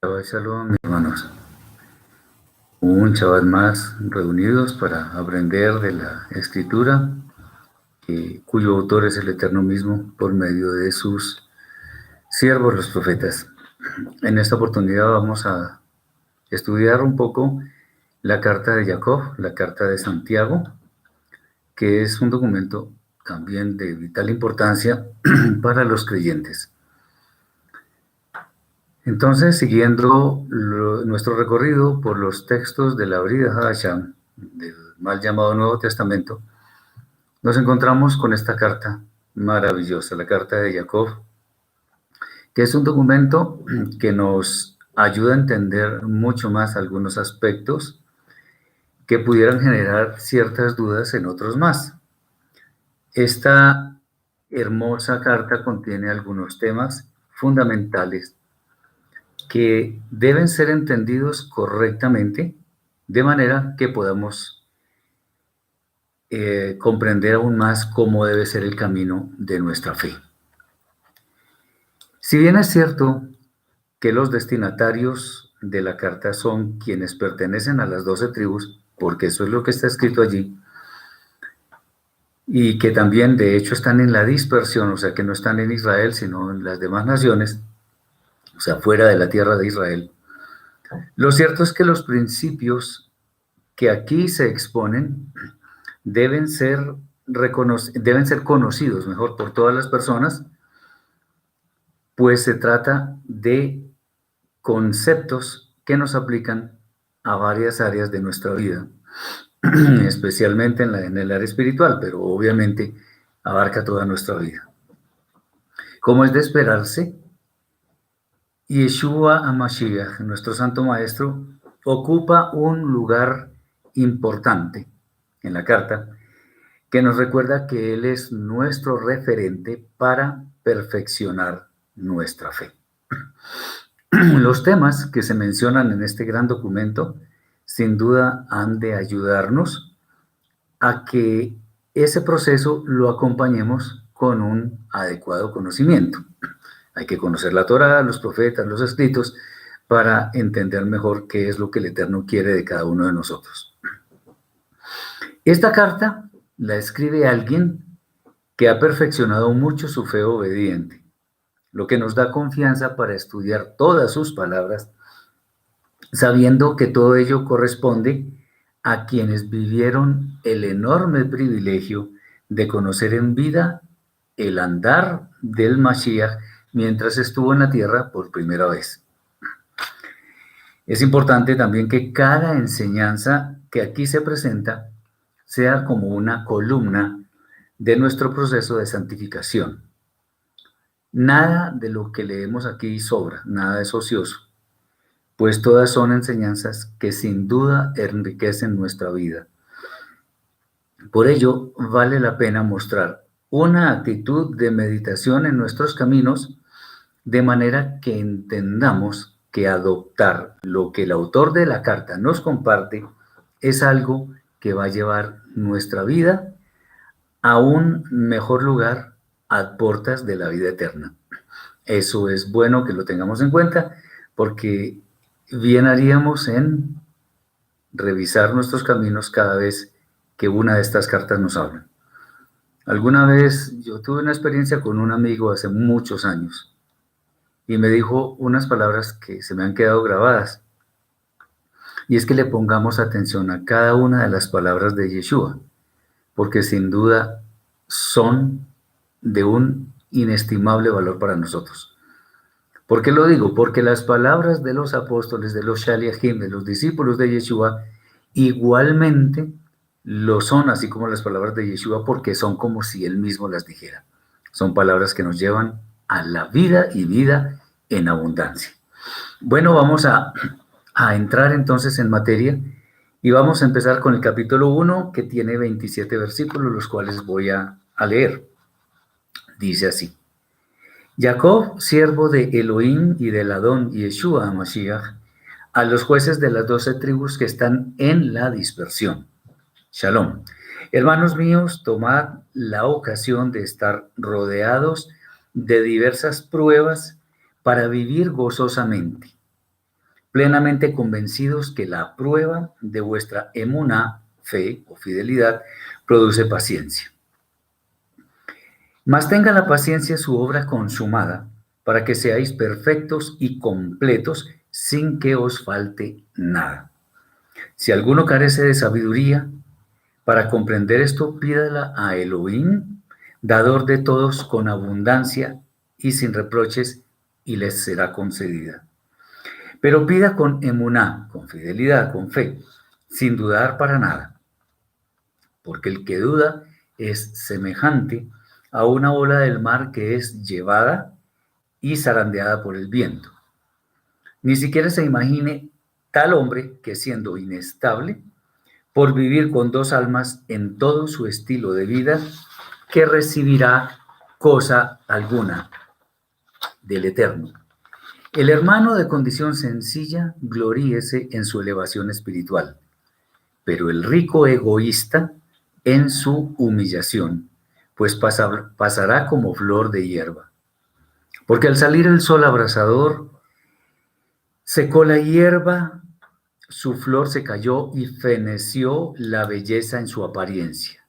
Shabbat Shalom, mis hermanos. Un Shabbat más reunidos para aprender de la Escritura, cuyo autor es el Eterno mismo por medio de sus siervos, los profetas. En esta oportunidad vamos a estudiar un poco la carta de Jacob, la carta de Santiago, que es un documento también de vital importancia para los creyentes. Entonces, siguiendo nuestro recorrido por los textos de la Brida Hadasham, del mal llamado Nuevo Testamento, nos encontramos con esta carta maravillosa, la carta de Jacob, que es un documento que nos ayuda a entender mucho más algunos aspectos que pudieran generar ciertas dudas en otros más. Esta hermosa carta contiene algunos temas fundamentales que deben ser entendidos correctamente, de manera que podamos comprender aún más cómo debe ser el camino de nuestra fe. Si bien es cierto que los destinatarios de la carta son quienes pertenecen a las 12 tribus, porque eso es lo que está escrito allí, y que también de hecho están en la dispersión, o sea que no están en Israel, sino en las demás naciones, o sea, fuera de la tierra de Israel. Lo cierto es que los principios que aquí se exponen deben ser conocidos mejor por todas las personas, pues se trata de conceptos que nos aplican a varias áreas de nuestra vida, especialmente en el área espiritual, pero obviamente abarca toda nuestra vida. Como es de esperarse, Yeshua HaMashiach, nuestro Santo Maestro, ocupa un lugar importante en la carta, que nos recuerda que Él es nuestro referente para perfeccionar nuestra fe. Los temas que se mencionan en este gran documento, sin duda, han de ayudarnos a que ese proceso lo acompañemos con un adecuado conocimiento. Hay que conocer la Torá, los profetas, los escritos, para entender mejor qué es lo que el Eterno quiere de cada uno de nosotros. Esta carta la escribe alguien que ha perfeccionado mucho su fe obediente, lo que nos da confianza para estudiar todas sus palabras, sabiendo que todo ello corresponde a quienes vivieron el enorme privilegio de conocer en vida el andar del Mashiach mientras estuvo en la tierra por primera vez. Es importante también que cada enseñanza que aquí se presenta sea como una columna de nuestro proceso de santificación. Nada de lo que leemos aquí sobra, nada es ocioso, pues todas son enseñanzas que sin duda enriquecen nuestra vida. Por ello, vale la pena mostrar una actitud de meditación en nuestros caminos, de manera que entendamos que adoptar lo que el autor de la carta nos comparte es algo que va a llevar nuestra vida a un mejor lugar a puertas de la vida eterna. Eso es bueno que lo tengamos en cuenta, porque bien haríamos en revisar nuestros caminos cada vez que una de estas cartas nos habla. Alguna vez yo tuve una experiencia con un amigo hace muchos años y me dijo unas palabras que se me han quedado grabadas, y es que le pongamos atención a cada una de las palabras de Yeshua, porque sin duda son de un inestimable valor para nosotros. ¿Por qué lo digo? Porque las palabras de los apóstoles, de los Shaliachim, de los discípulos de Yeshua, igualmente lo son, así como las palabras de Yeshua, porque son como si él mismo las dijera. Son palabras que nos llevan a la vida y vida en abundancia. Bueno, vamos a entrar entonces en materia y vamos a empezar con el capítulo 1, que tiene 27 versículos, los cuales voy a leer. Dice así: Jacob, siervo de Elohim y del Adón Yeshua HaMashiach, a los jueces de las 12 tribus que están en la dispersión. Shalom. Hermanos míos, tomad la ocasión de estar rodeados de diversas pruebas para vivir gozosamente. plenamente convencidos que la prueba de vuestra emuná, fe o fidelidad, produce paciencia. Mas tenga la paciencia su obra consumada, para que seáis perfectos y completos sin que os falte nada. Si alguno carece de sabiduría, para comprender esto, pídala a Elohim, dador de todos con abundancia y sin reproches, y les será concedida. Pero pida con emuná, con fidelidad, con fe, sin dudar para nada, porque el que duda es semejante a una ola del mar que es llevada y zarandeada por el viento. Ni siquiera se imagine tal hombre que, siendo inestable, por vivir con dos almas en todo su estilo de vida, que recibirá cosa alguna del Eterno. El hermano de condición sencilla gloríese en su elevación espiritual, pero el rico egoísta en su humillación, pues pasará como flor de hierba. Porque al salir el sol abrasador, secó la hierba, su flor se cayó y feneció la belleza en su apariencia.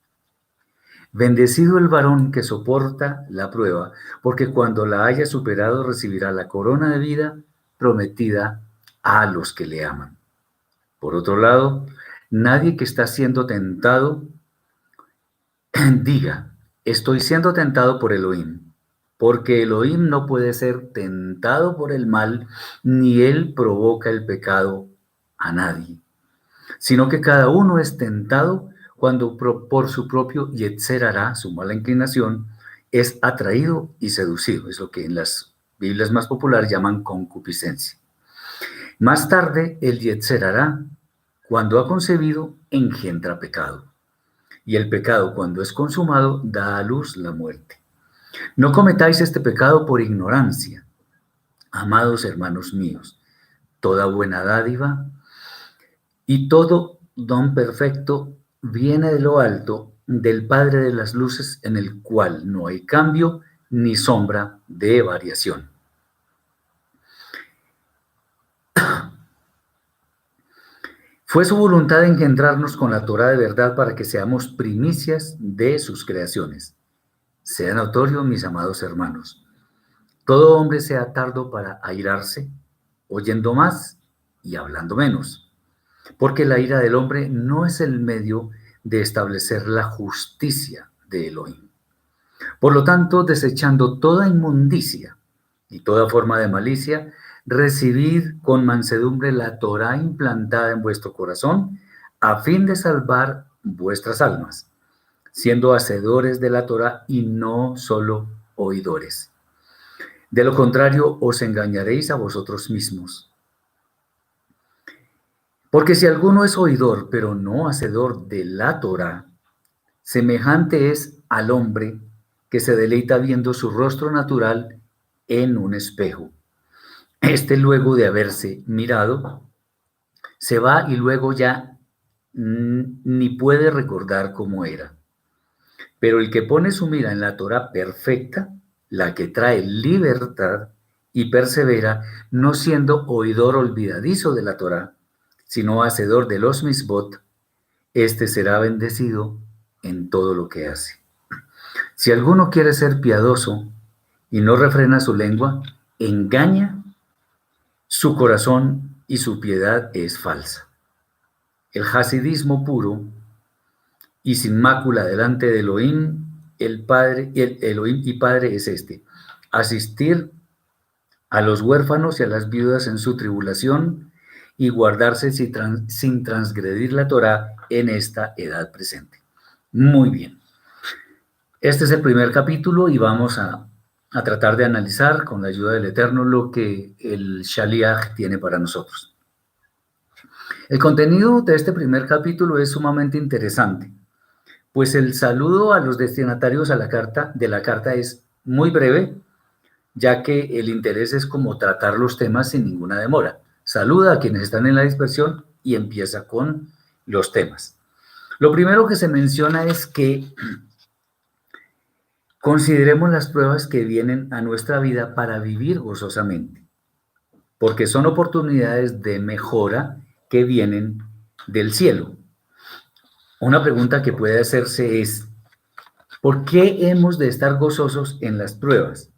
Bendecido el varón que soporta la prueba, porque cuando la haya superado recibirá la corona de vida prometida a los que le aman. Por otro lado, nadie que está siendo tentado diga, estoy siendo tentado por Elohim, porque Elohim no puede ser tentado por el mal, ni él provoca el pecado a nadie, sino que cada uno es tentado cuando por su propio Yetzer Hará, su mala inclinación, es atraído y seducido. Es lo que en las Biblias más populares llaman concupiscencia. Más tarde, el Yetzer Hará, cuando ha concebido, engendra pecado. Y el pecado, cuando es consumado, da a luz la muerte. No cometáis este pecado por ignorancia, amados hermanos míos. Toda buena dádiva y todo don perfecto viene de lo alto, del Padre de las luces, en el cual no hay cambio ni sombra de variación. Fue su voluntad engendrarnos con la Torá de verdad para que seamos primicias de sus creaciones. Sea notorio, mis amados hermanos, todo hombre sea tardo para airarse, oyendo más y hablando menos, porque la ira del hombre no es el medio de establecer la justicia de Elohim. Por lo tanto, desechando toda inmundicia y toda forma de malicia, recibid con mansedumbre la Torá implantada en vuestro corazón, a fin de salvar vuestras almas, siendo hacedores de la Torá y no solo oidores. De lo contrario, os engañaréis a vosotros mismos. Porque si alguno es oidor, pero no hacedor de la Torá, semejante es al hombre que se deleita viendo su rostro natural en un espejo. Este, luego de haberse mirado, se va y luego ya ni puede recordar cómo era. Pero el que pone su mira en la Torá perfecta, la que trae libertad y persevera, no siendo oidor olvidadizo de la Torá, sino hacedor de los misbot, este será bendecido en todo lo que hace. Si alguno quiere ser piadoso y no refrena su lengua, engaña su corazón y su piedad es falsa. El hasidismo puro y sin mácula delante de Elohim, el Elohim y Padre es este: asistir a los huérfanos y a las viudas en su tribulación y guardarse sin transgredir la Torá en esta edad presente. Muy bien. Este es el primer capítulo y vamos a tratar de analizar con la ayuda del Eterno lo que el Shaliach tiene para nosotros. El contenido de este primer capítulo es sumamente interesante, pues el saludo a los destinatarios de la carta es muy breve, ya que el interés es como tratar los temas sin ninguna demora. Saluda a quienes están en la dispersión y empieza con los temas. Lo primero que se menciona es que consideremos las pruebas que vienen a nuestra vida para vivir gozosamente. porque son oportunidades de mejora que vienen del cielo. Una pregunta que puede hacerse es, ¿por qué hemos de estar gozosos en las pruebas?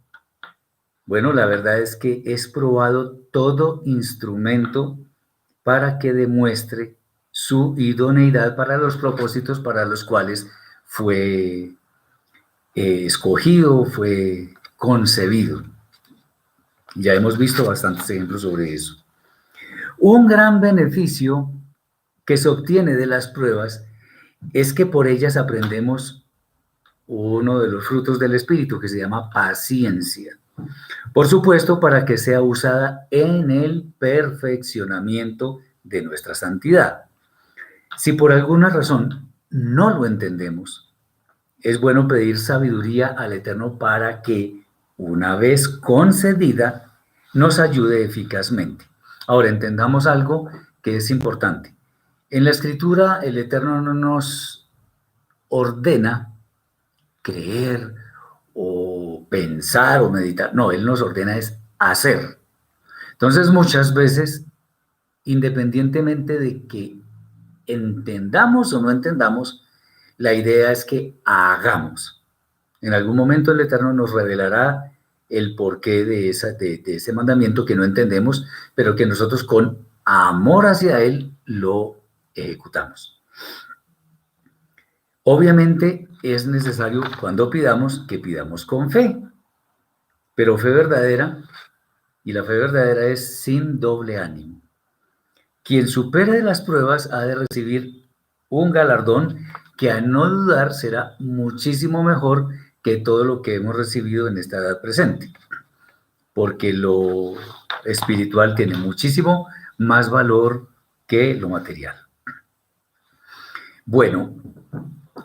Bueno, la verdad es que es probado todo instrumento para que demuestre su idoneidad para los propósitos para los cuales fue escogido, fue concebido. Ya hemos visto bastantes ejemplos sobre eso. Un gran beneficio que se obtiene de las pruebas es que por ellas aprendemos uno de los frutos del Espíritu que se llama paciencia. Por supuesto, para que sea usada en el perfeccionamiento de nuestra santidad. Si por alguna razón no lo entendemos, es bueno pedir sabiduría al Eterno para que, una vez concedida, nos ayude eficazmente. Ahora, entendamos algo que es importante. En la Escritura, el Eterno no nos ordena creer o pensar o meditar. No, Él nos ordena es hacer. Entonces, muchas veces, independientemente de que entendamos o no entendamos, la idea es que hagamos. En algún momento el Eterno nos revelará el porqué de ese mandamiento que no entendemos, pero que nosotros con amor hacia Él lo ejecutamos. Obviamente es necesario cuando pidamos que pidamos con fe, pero fe verdadera, y la fe verdadera es sin doble ánimo. Quien supere las pruebas ha de recibir un galardón que a no dudar será muchísimo mejor que todo lo que hemos recibido en esta edad presente, porque lo espiritual tiene muchísimo más valor que lo material. Bueno,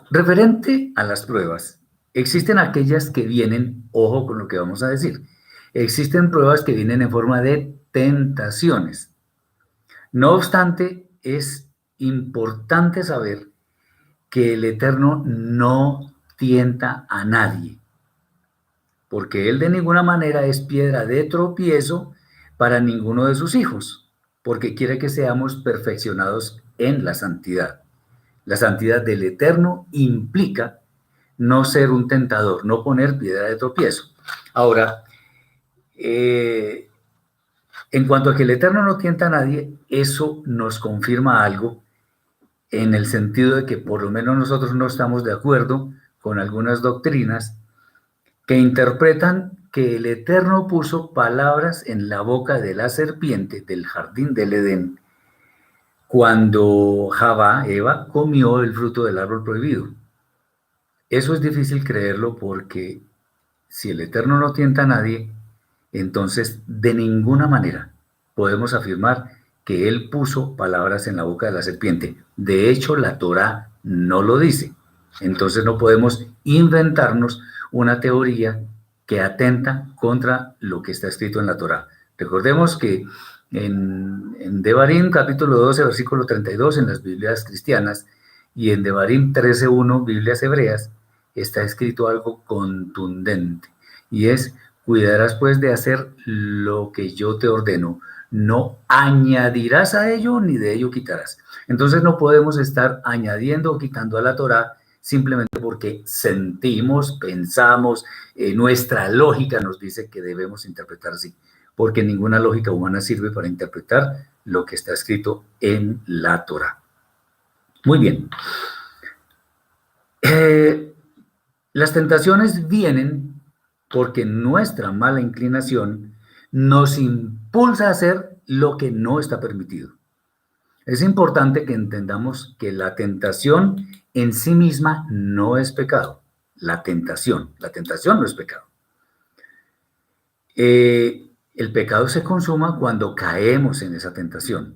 referente a las pruebas, existen aquellas que vienen, ojo con lo que vamos a decir, existen pruebas que vienen en forma de tentaciones. No obstante, es importante saber que el Eterno no tienta a nadie, porque Él de ninguna manera es piedra de tropiezo para ninguno de sus hijos, porque quiere que seamos perfeccionados en la santidad. La santidad del Eterno implica no ser un tentador, no poner piedra de tropiezo. Ahora, en cuanto a que el Eterno no tienta a nadie, eso nos confirma algo en el sentido de que por lo menos nosotros no estamos de acuerdo con algunas doctrinas que interpretan que el Eterno puso palabras en la boca de la serpiente del jardín del Edén cuando Eva, comió el fruto del árbol prohibido. Eso es difícil creerlo porque si el Eterno no tienta a nadie, entonces de ninguna manera podemos afirmar que Él puso palabras en la boca de la serpiente. De hecho, la Torá no lo dice. Entonces no podemos inventarnos una teoría que atenta contra lo que está escrito en la Torá. Recordemos que en Devarim capítulo 12, versículo 32, en las Biblias cristianas, y en Devarim 13:1, Biblias hebreas, está escrito algo contundente, y es: cuidarás pues de hacer lo que yo te ordeno, no añadirás a ello ni de ello quitarás. Entonces no podemos estar añadiendo o quitando a la Torá simplemente porque sentimos, pensamos, nuestra lógica nos dice que debemos interpretar así, porque ninguna lógica humana sirve para interpretar lo que está escrito en la Torá. Muy bien. Las tentaciones vienen porque nuestra mala inclinación nos impulsa a hacer lo que no está permitido. Es importante que entendamos que la tentación en sí misma no es pecado. La tentación no es pecado. El pecado se consuma cuando caemos en esa tentación.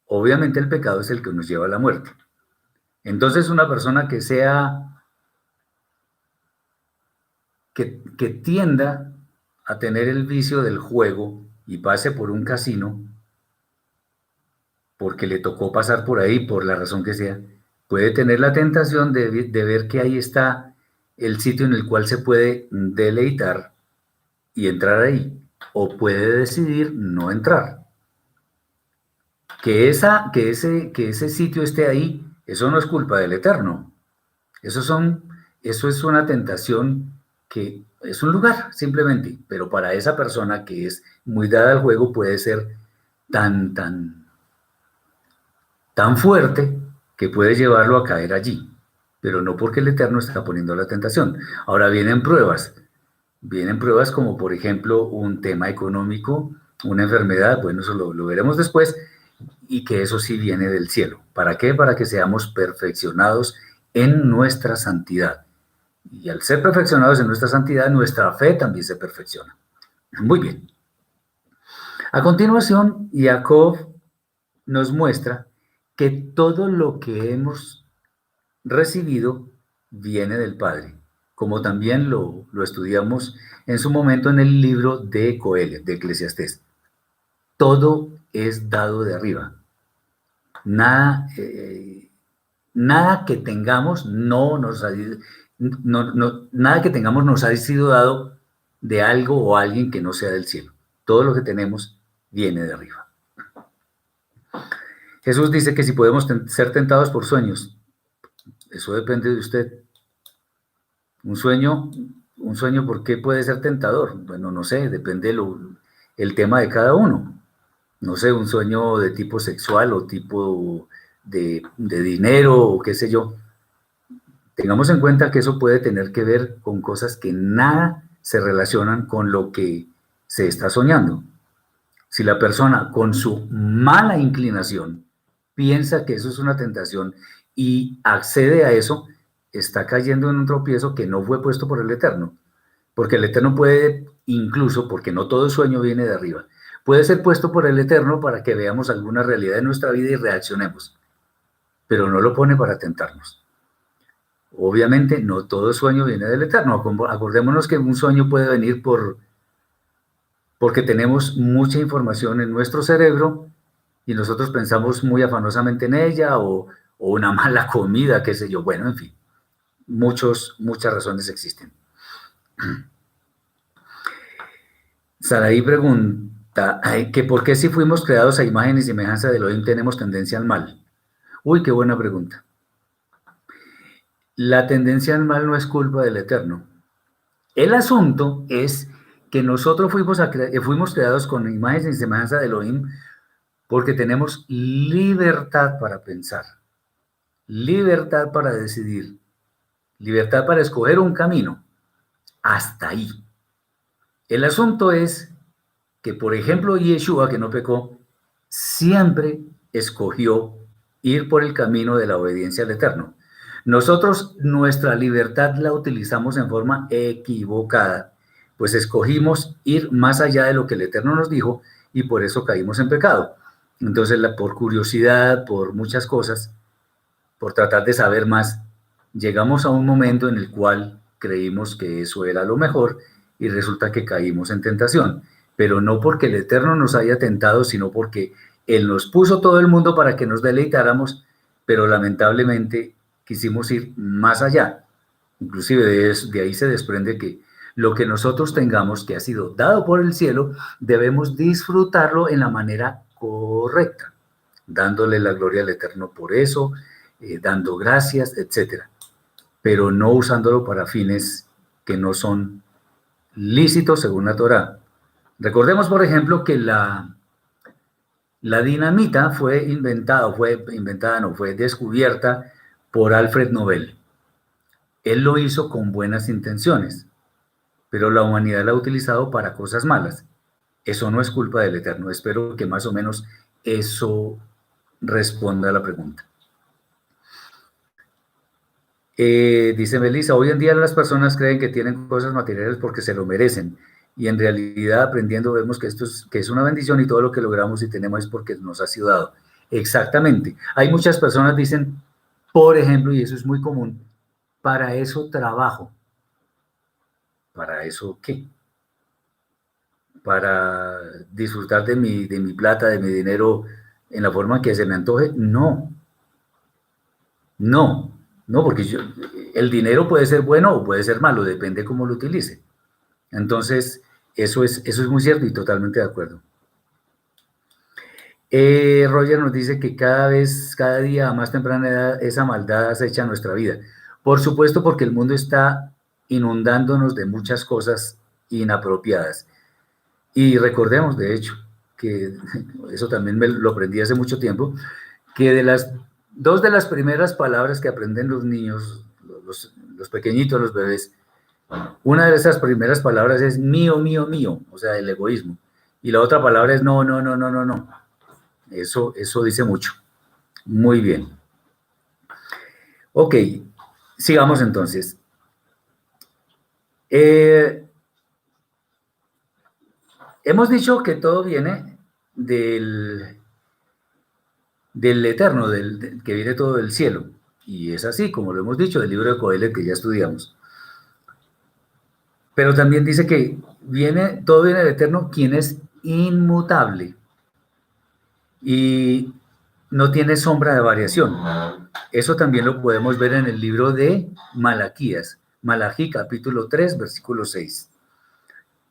Obviamente el pecado es el que nos lleva a la muerte. Entonces una persona que tienda a tener el vicio del juego y pase por un casino, porque le tocó pasar por ahí, por la razón que sea, puede tener la tentación de ver que ahí está el sitio en el cual se puede deleitar y entrar ahí. o puede decidir no entrar. Que ese sitio esté ahí, eso no es culpa del Eterno. Eso es una tentación que es un lugar, simplemente, pero para esa persona que es muy dada al juego puede ser tan, tan, tan fuerte que puede llevarlo a caer allí, pero no porque el Eterno está poniendo la tentación. Ahora vienen pruebas como por ejemplo un tema económico, una enfermedad, bueno, eso lo veremos después, y que eso sí viene del cielo. ¿Para qué? Para que seamos perfeccionados en nuestra santidad. Y al ser perfeccionados en nuestra santidad, nuestra fe también se perfecciona. Muy bien. A continuación, Jacob nos muestra que todo lo que hemos recibido viene del Padre, como también lo estudiamos en su momento en el libro de Coelho, de Eclesiastés. Todo es dado de arriba. Nada, nada que tengamos nada que tengamos nos ha sido dado de algo o alguien que no sea del cielo. Todo lo que tenemos viene de arriba. Jesús dice que si podemos ser tentados por sueños, eso depende de usted. Un sueño, ¿por qué puede ser tentador? Bueno, no sé, depende el tema de cada uno. No sé, un sueño de tipo sexual o tipo de dinero o qué sé yo. Tengamos en cuenta que eso puede tener que ver con cosas que nada se relacionan con lo que se está soñando. Si la persona con su mala inclinación piensa que eso es una tentación y accede a eso, está cayendo en un tropiezo que no fue puesto por el Eterno. Porque el Eterno puede, incluso, porque no todo sueño viene de arriba, puede ser puesto por el Eterno para que veamos alguna realidad en nuestra vida y reaccionemos, pero no lo pone para tentarnos. Obviamente no todo sueño viene del Eterno. Acordémonos que un sueño puede venir porque tenemos mucha información en nuestro cerebro y nosotros pensamos muy afanosamente en ella o una mala comida, qué sé yo. Bueno, en fin, muchas razones existen. Saraí pregunta que por qué si fuimos creados a imagen y semejanza de Elohim tenemos tendencia al mal. Uy, qué buena pregunta. La tendencia al mal no es culpa del Eterno. El asunto es que nosotros fuimos creados con imagen y semejanza de Elohim porque tenemos libertad para pensar, libertad para decidir, libertad para escoger un camino. Hasta ahí. El asunto es que, por ejemplo, Yeshua, que no pecó, siempre escogió ir por el camino de la obediencia al Eterno. Nosotros nuestra libertad la utilizamos en forma equivocada, pues escogimos ir más allá de lo que el Eterno nos dijo y por eso caímos en pecado. Entonces, por curiosidad, por muchas cosas, por tratar de saber más, llegamos a un momento en el cual creímos que eso era lo mejor y resulta que caímos en tentación, pero no porque el Eterno nos haya tentado, sino porque Él nos puso todo el mundo para que nos deleitáramos, pero lamentablemente quisimos ir más allá. Inclusive de ahí se desprende que lo que nosotros tengamos que ha sido dado por el cielo, debemos disfrutarlo en la manera correcta, dándole la gloria al Eterno por eso, dando gracias, etcétera, pero no usándolo para fines que no son lícitos según la Torá. Recordemos, por ejemplo, que la dinamita fue descubierta por Alfred Nobel. Él lo hizo con buenas intenciones, pero la humanidad la ha utilizado para cosas malas. Eso no es culpa del Eterno. Espero que más o menos eso responda a la pregunta. Dice Melissa, hoy en día las personas creen que tienen cosas materiales porque se lo merecen y en realidad aprendiendo vemos que que es una bendición y todo lo que logramos y tenemos es porque nos ha sido dado. Exactamente. Hay muchas personas que dicen, por ejemplo, y eso es muy común, para eso trabajo. ¿Para eso qué? ¿Para disfrutar de mi plata, de mi dinero en la forma que se me antoje? No, no, no, porque el dinero puede ser bueno o puede ser malo, depende cómo lo utilice. Entonces, Eso es muy cierto y totalmente de acuerdo. Roger nos dice que cada día a más temprana edad, esa maldad acecha nuestra vida. Por supuesto, porque el mundo está inundándonos de muchas cosas inapropiadas. Y recordemos, de hecho, que eso también me lo aprendí hace mucho tiempo, que dos de las primeras palabras que aprenden los niños, los pequeñitos, los bebés, una de esas primeras palabras es mío, mío, mío, o sea, el egoísmo. Y la otra palabra es no, no, no, no, no, no. Eso dice mucho. Muy bien. Ok, sigamos entonces. Hemos dicho que todo viene del Eterno, que viene todo del cielo. Y es así, como lo hemos dicho, del libro de Coelet que ya estudiamos. Pero también dice que todo viene del Eterno, quien es inmutable y no tiene sombra de variación. Eso también lo podemos ver en el libro de Malaquías, Malaquí capítulo 3, versículo 6.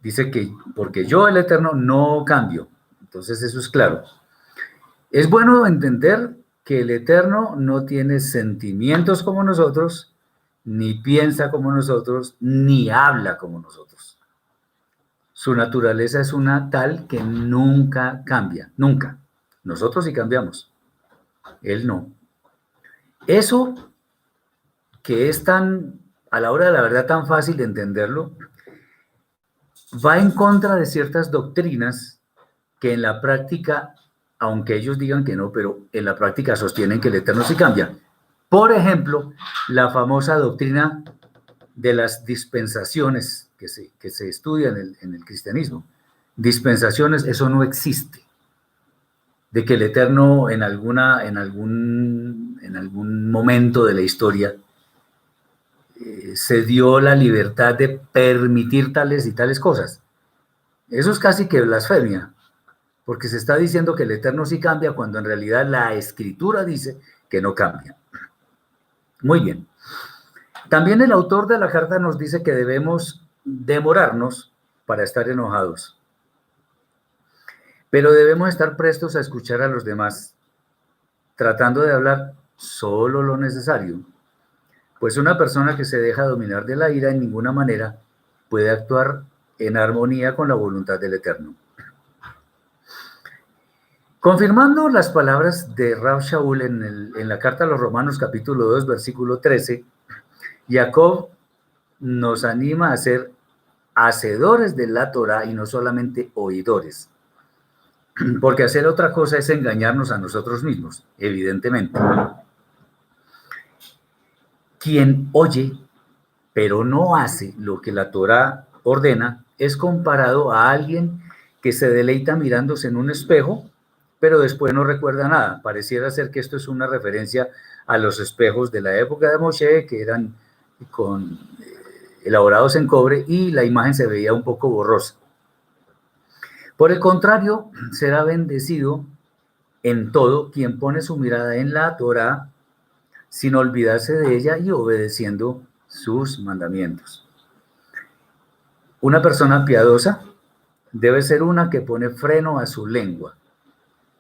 Dice que porque yo, el Eterno, no cambio. Entonces eso es claro. Es bueno entender que el Eterno no tiene sentimientos como nosotros, ni piensa como nosotros, ni habla como nosotros. Su naturaleza es una tal que nunca cambia, nunca. Nosotros sí cambiamos, él no. Eso que es tan, a la hora de la verdad, tan fácil de entenderlo, va en contra de ciertas doctrinas que en la práctica, aunque ellos digan que no, pero en la práctica sostienen que el Eterno sí cambia. Por ejemplo, la famosa doctrina de las dispensaciones que se estudia en el cristianismo. Dispensaciones, eso no existe. De que el Eterno en algún momento de la historia se dio la libertad de permitir tales y tales cosas. Eso es casi que blasfemia, porque se está diciendo que el Eterno sí cambia cuando en realidad la Escritura dice que no cambia. Muy bien. También el autor de la carta nos dice que debemos demorarnos para estar enojados, pero debemos estar prestos a escuchar a los demás, tratando de hablar solo lo necesario, pues una persona que se deja dominar de la ira en ninguna manera puede actuar en armonía con la voluntad del Eterno. Confirmando las palabras de Rab Shaul en la carta a los Romanos capítulo 2, versículo 13, Jacob nos anima a ser hacedores de la Torah y no solamente oidores, porque hacer otra cosa es engañarnos a nosotros mismos, evidentemente. Quien oye, pero no hace lo que la Torah ordena, es comparado a alguien que se deleita mirándose en un espejo, pero después no recuerda nada. Pareciera ser que esto es una referencia a los espejos de la época de Moshe, que eran elaborados en cobre y la imagen se veía un poco borrosa. Por el contrario, será bendecido en todo quien pone su mirada en la Torah sin olvidarse de ella y obedeciendo sus mandamientos. Una persona piadosa debe ser una que pone freno a su lengua,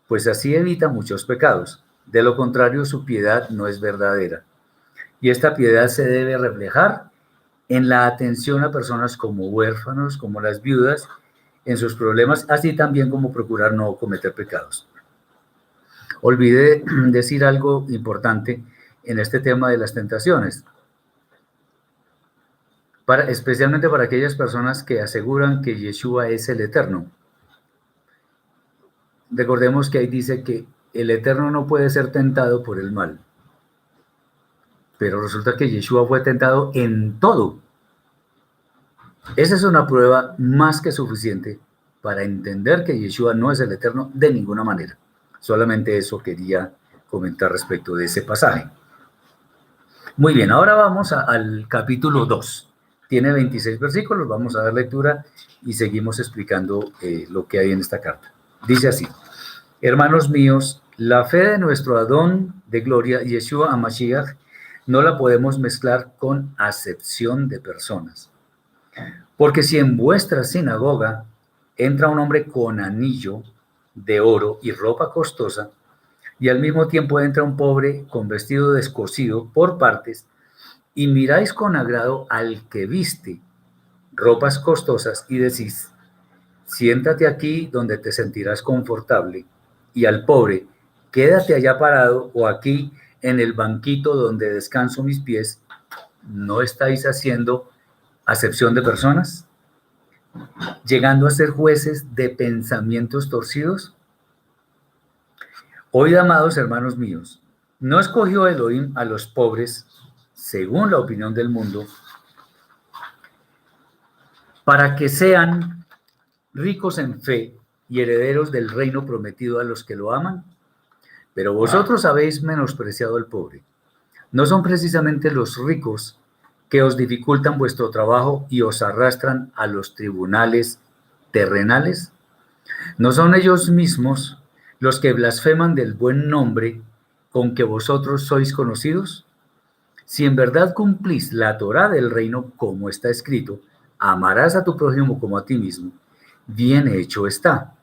pues así evita muchos pecados. De lo contrario, su piedad no es verdadera. Y esta piedad se debe reflejar en la atención a personas como huérfanos, como las viudas, en sus problemas, así también como procurar no cometer pecados. Olvidé decir algo importante en este tema de las tentaciones, especialmente para aquellas personas que aseguran que Yeshua es el Eterno. Recordemos que ahí dice que el Eterno no puede ser tentado por el mal, pero resulta que Yeshua fue tentado en todo. Esa es una prueba más que suficiente para entender que Yeshua no es el Eterno de ninguna manera. Solamente eso quería comentar respecto de ese pasaje. Muy bien, ahora vamos al capítulo 2. Tiene 26 versículos, vamos a dar lectura y seguimos explicando lo que hay en esta carta. Dice así: hermanos míos, la fe de nuestro Adón de gloria, Yeshua HaMashiach, no la podemos mezclar con acepción de personas. Porque si en vuestra sinagoga entra un hombre con anillo de oro y ropa costosa, y al mismo tiempo entra un pobre con vestido descosido por partes, y miráis con agrado al que viste ropas costosas y decís, siéntate aquí donde te sentirás confortable, y al pobre, quédate allá parado o aquí en el banquito donde descanso mis pies, ¿no estáis haciendo acepción de personas? ¿Llegando a ser jueces de pensamientos torcidos? Oíd, amados hermanos míos, ¿no escogió Elohim a los pobres, según la opinión del mundo, para que sean ricos en fe y herederos del reino prometido a los que lo aman? Pero vosotros habéis menospreciado al pobre. ¿No son precisamente los ricos que os dificultan vuestro trabajo y os arrastran a los tribunales terrenales? ¿No son ellos mismos los que blasfeman del buen nombre con que vosotros sois conocidos? Si en verdad cumplís la Torá del reino como está escrito, amarás a tu prójimo como a ti mismo, bien hecho está.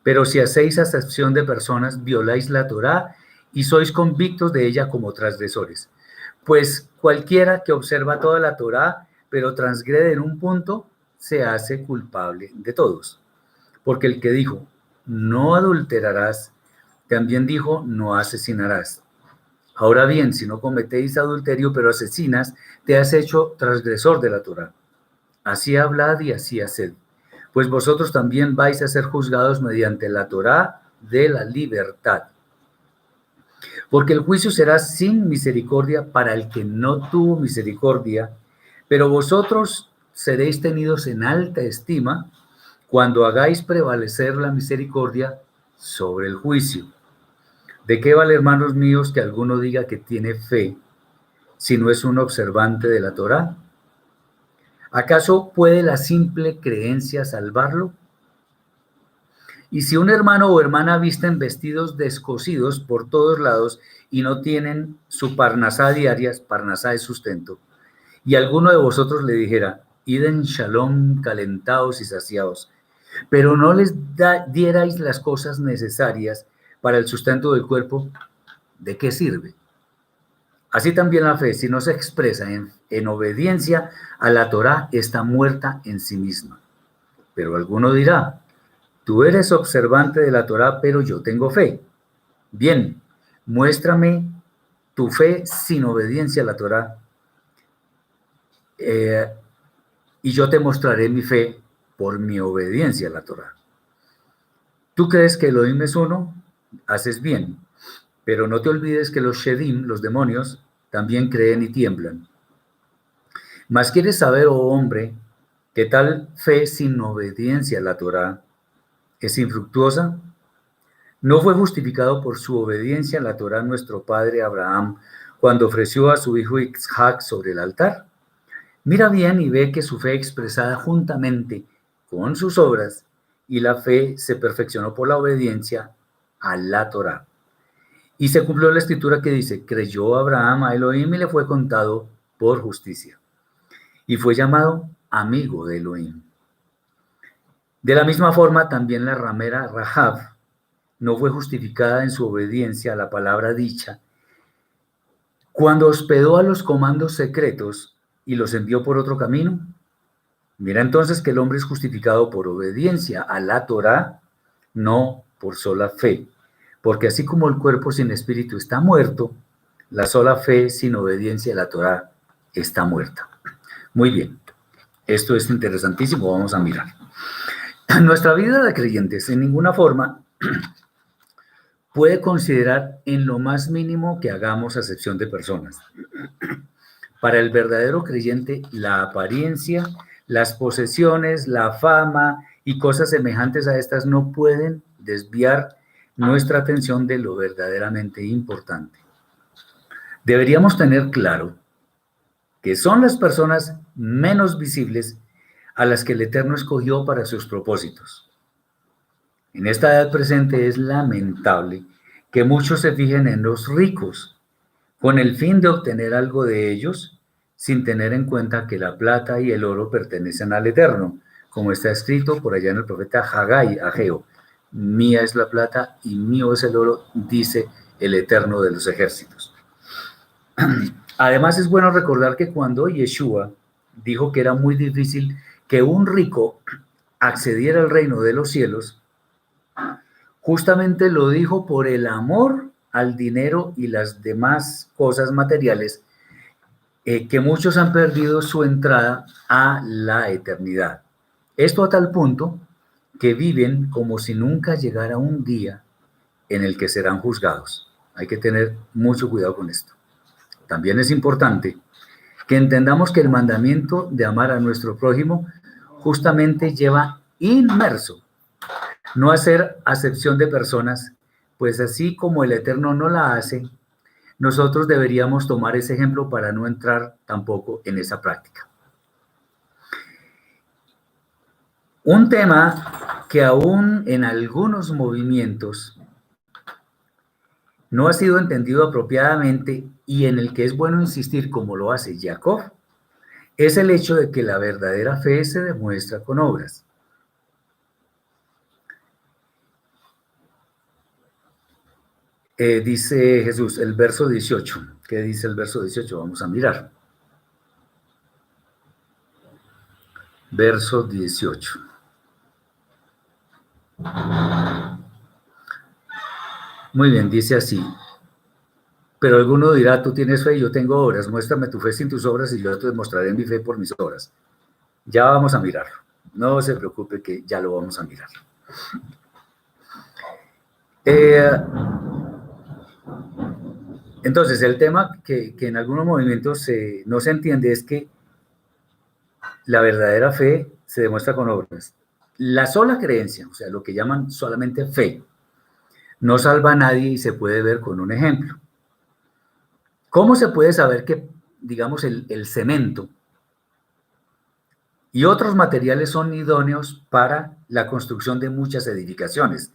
Pero si hacéis acepción de personas, violáis la Torá y sois convictos de ella como transgresores. Pues cualquiera que observa toda la Torá, pero transgrede en un punto, se hace culpable de todos. Porque el que dijo, no adulterarás, también dijo, no asesinarás. Ahora bien, si no cometéis adulterio, pero asesinas, te has hecho transgresor de la Torá. Así hablad y así haced. Pues vosotros también vais a ser juzgados mediante la Torá de la libertad. Porque el juicio será sin misericordia para el que no tuvo misericordia, pero vosotros seréis tenidos en alta estima cuando hagáis prevalecer la misericordia sobre el juicio. ¿De qué vale, hermanos míos, que alguno diga que tiene fe si no es un observante de la Torá? ¿Acaso puede la simple creencia salvarlo? Y si un hermano o hermana visten vestidos descosidos por todos lados y no tienen su parnasá diaria, parnasá de sustento, y alguno de vosotros le dijera, id en shalom calentados y saciados, pero no les dierais las cosas necesarias para el sustento del cuerpo, ¿de qué sirve? Así también la fe, si no se expresa en obediencia a la Torá, está muerta en sí misma. Pero alguno dirá, tú eres observante de la Torá, pero yo tengo fe. Bien, muéstrame tu fe sin obediencia a la Torá, y yo te mostraré mi fe por mi obediencia a la Torá. ¿Tú crees que Elohim es uno? Haces bien, pero no te olvides que los Shedim, los demonios, también creen y tiemblan. Mas quieres saber, oh hombre, que tal fe sin obediencia a la Torá es infructuosa. ¿No fue justificado por su obediencia a la Torá nuestro padre Abraham cuando ofreció a su hijo Isaac sobre el altar? Mira bien y ve que su fe expresada juntamente con sus obras y la fe se perfeccionó por la obediencia a la Torá. Y se cumplió la escritura que dice, creyó Abraham a Elohim y le fue contado por justicia. Y fue llamado amigo de Elohim. De la misma forma, también la ramera Rahab no fue justificada en su obediencia a la palabra dicha cuando hospedó a los comandos secretos y los envió por otro camino. Mira entonces que el hombre es justificado por obediencia a la Torá, no por sola fe, porque así como el cuerpo sin espíritu está muerto, la sola fe sin obediencia a la Torá está muerta. Muy bien, esto es interesantísimo, vamos a mirar. Nuestra vida de creyentes en ninguna forma puede considerar en lo más mínimo que hagamos acepción de personas. Para el verdadero creyente, la apariencia, las posesiones, la fama y cosas semejantes a estas no pueden desviar nuestra atención de lo verdaderamente importante. Deberíamos tener claro que son las personas menos visibles a las que el Eterno escogió para sus propósitos. En esta edad presente es lamentable que muchos se fijen en los ricos con el fin de obtener algo de ellos, sin tener en cuenta que la plata y el oro pertenecen al Eterno, como está escrito por allá en el profeta Haggai, Ageo. Mía es la plata y mío es el oro, dice el Eterno de los ejércitos. Además, es bueno recordar que cuando Yeshua dijo que era muy difícil que un rico accediera al reino de los cielos, justamente lo dijo por el amor al dinero y las demás cosas materiales, que muchos han perdido su entrada a la eternidad. Esto a tal punto que viven como si nunca llegara un día en el que serán juzgados. Hay que tener mucho cuidado con esto. También es importante que entendamos que el mandamiento de amar a nuestro prójimo justamente lleva inmerso no hacer acepción de personas, pues así como el Eterno no la hace, nosotros deberíamos tomar ese ejemplo para no entrar tampoco en esa práctica. Un tema que aún en algunos movimientos no ha sido entendido apropiadamente y en el que es bueno insistir como lo hace Jacob, es el hecho de que la verdadera fe se demuestra con obras. Dice Jesús, el verso 18. ¿Qué dice el verso 18? Vamos a mirar. Verso 18. Muy bien, dice así. Pero alguno dirá, tú tienes fe y yo tengo obras. Muéstrame tu fe sin tus obras y yo te demostraré mi fe por mis obras. Ya vamos a mirarlo. No se preocupe que ya lo vamos a mirar. Entonces, el tema que en algunos movimientos no se entiende es que la verdadera fe se demuestra con obras. La sola creencia, o sea, lo que llaman solamente fe, no salva a nadie y se puede ver con un ejemplo. ¿Cómo se puede saber que, digamos, el cemento y otros materiales son idóneos para la construcción de muchas edificaciones,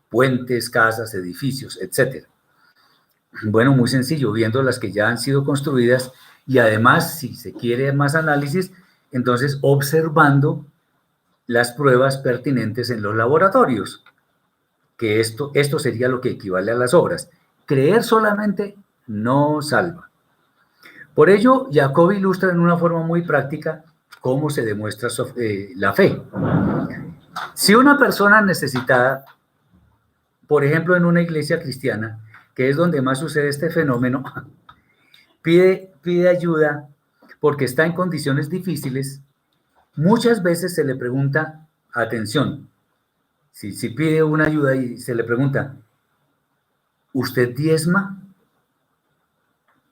puentes, casas, edificios, etcétera? Bueno, muy sencillo, viendo las que ya han sido construidas y además, si se quiere más análisis, entonces observando las pruebas pertinentes en los laboratorios, que esto sería lo que equivale a las obras. Creer solamente no salva. Por ello, Jacob ilustra en una forma muy práctica cómo se demuestra la fe. Si una persona necesitada, por ejemplo, en una iglesia cristiana, que es donde más sucede este fenómeno, pide ayuda porque está en condiciones difíciles, muchas veces se le pregunta, atención, si pide una ayuda y se le pregunta, ¿usted diezma?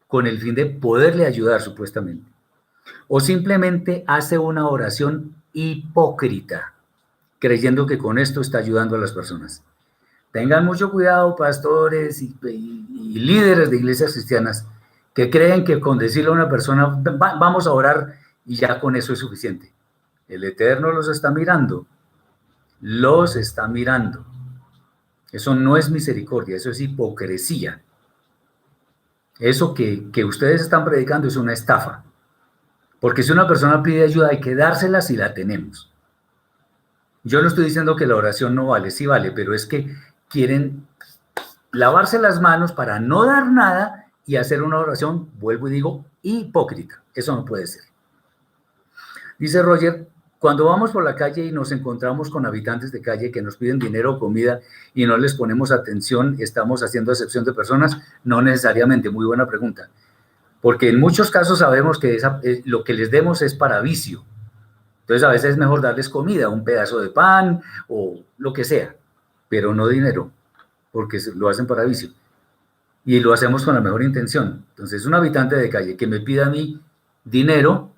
Con el fin de poderle ayudar supuestamente. O simplemente hace una oración hipócrita, creyendo que con esto está ayudando a las personas. Tengan mucho cuidado, pastores y líderes de iglesias cristianas, que creen que con decirle a una persona, vamos a orar y ya con eso es suficiente. El Eterno los está mirando. Los está mirando. Eso no es misericordia, eso es hipocresía. Eso que ustedes están predicando es una estafa. Porque si una persona pide ayuda hay que dársela si la tenemos. Yo no estoy diciendo que la oración no vale, sí vale, pero es que quieren lavarse las manos para no dar nada y hacer una oración, vuelvo y digo, hipócrita. Eso no puede ser. Dice Roger, cuando vamos por la calle y nos encontramos con habitantes de calle que nos piden dinero o comida y no les ponemos atención, ¿estamos haciendo acepción de personas? No necesariamente, muy buena pregunta. Porque en muchos casos sabemos que lo que les demos es para vicio. Entonces a veces es mejor darles comida, un pedazo de pan o lo que sea, pero no dinero, porque lo hacen para vicio. Y lo hacemos con la mejor intención. Entonces un habitante de calle que me pida a mí dinero,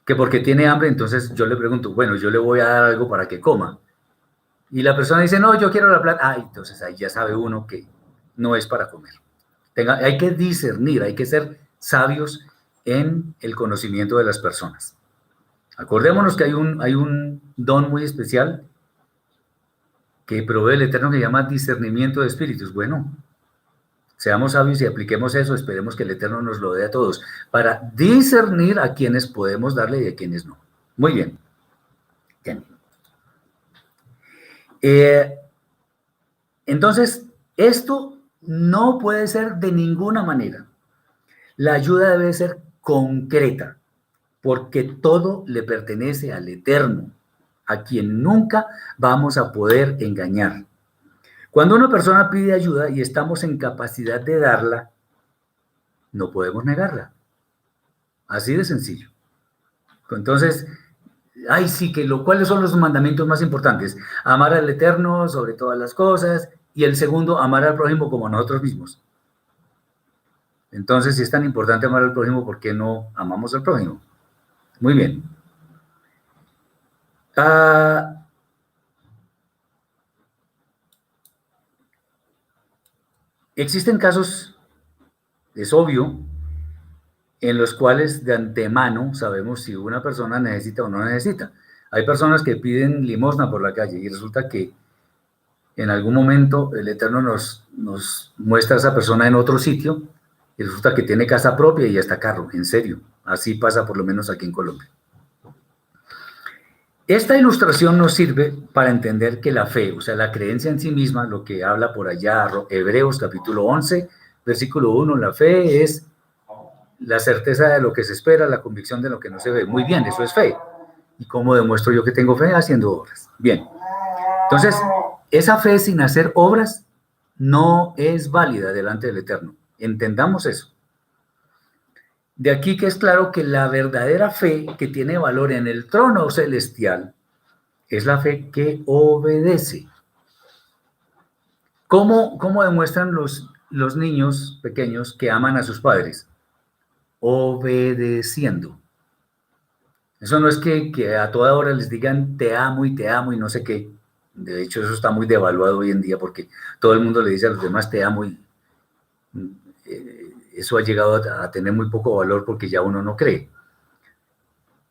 que porque tiene hambre, entonces yo le pregunto, bueno, yo le voy a dar algo para que coma. Y la persona dice, no, yo quiero la plata. Entonces ahí ya sabe uno que no es para comer. Hay que discernir, hay que ser sabios en el conocimiento de las personas. Acordémonos que hay un don muy especial que provee el Eterno que se llama discernimiento de espíritus. Bueno, Seamos sabios y apliquemos eso, esperemos que el Eterno nos lo dé a todos, para discernir a quienes podemos darle y a quienes no. Muy bien. Bien. Entonces, esto no puede ser de ninguna manera. La ayuda debe ser concreta, porque todo le pertenece al Eterno, a quien nunca vamos a poder engañar. Cuando una persona pide ayuda y estamos en capacidad de darla, no podemos negarla. Así de sencillo. Entonces, ay, sí, ¿cuáles son los mandamientos más importantes? Amar al Eterno sobre todas las cosas, y el segundo, amar al prójimo como a nosotros mismos. Entonces, si es tan importante amar al prójimo, ¿por qué no amamos al prójimo? Muy bien. Existen casos, es obvio, en los cuales de antemano sabemos si una persona necesita o no necesita. Hay personas que piden limosna por la calle y resulta que en algún momento el Eterno nos muestra a esa persona en otro sitio y resulta que tiene casa propia y hasta carro, en serio. Así pasa por lo menos aquí en Colombia. Esta ilustración nos sirve para entender que la fe, o sea, la creencia en sí misma, lo que habla por allá Hebreos capítulo 11, versículo 1, la fe es la certeza de lo que se espera, la convicción de lo que no se ve. Muy bien, eso es fe. ¿Y cómo demuestro yo que tengo fe? Haciendo obras. Bien. Entonces, esa fe sin hacer obras no es válida delante del Eterno. Entendamos eso. De aquí que es claro que la verdadera fe que tiene valor en el trono celestial es la fe que obedece. ¿Cómo demuestran los niños pequeños que aman a sus padres? Obedeciendo. Eso no es que a toda hora les digan te amo y no sé qué. De hecho, eso está muy devaluado hoy en día porque todo el mundo le dice a los demás te amo y eso ha llegado a tener muy poco valor porque ya uno no cree.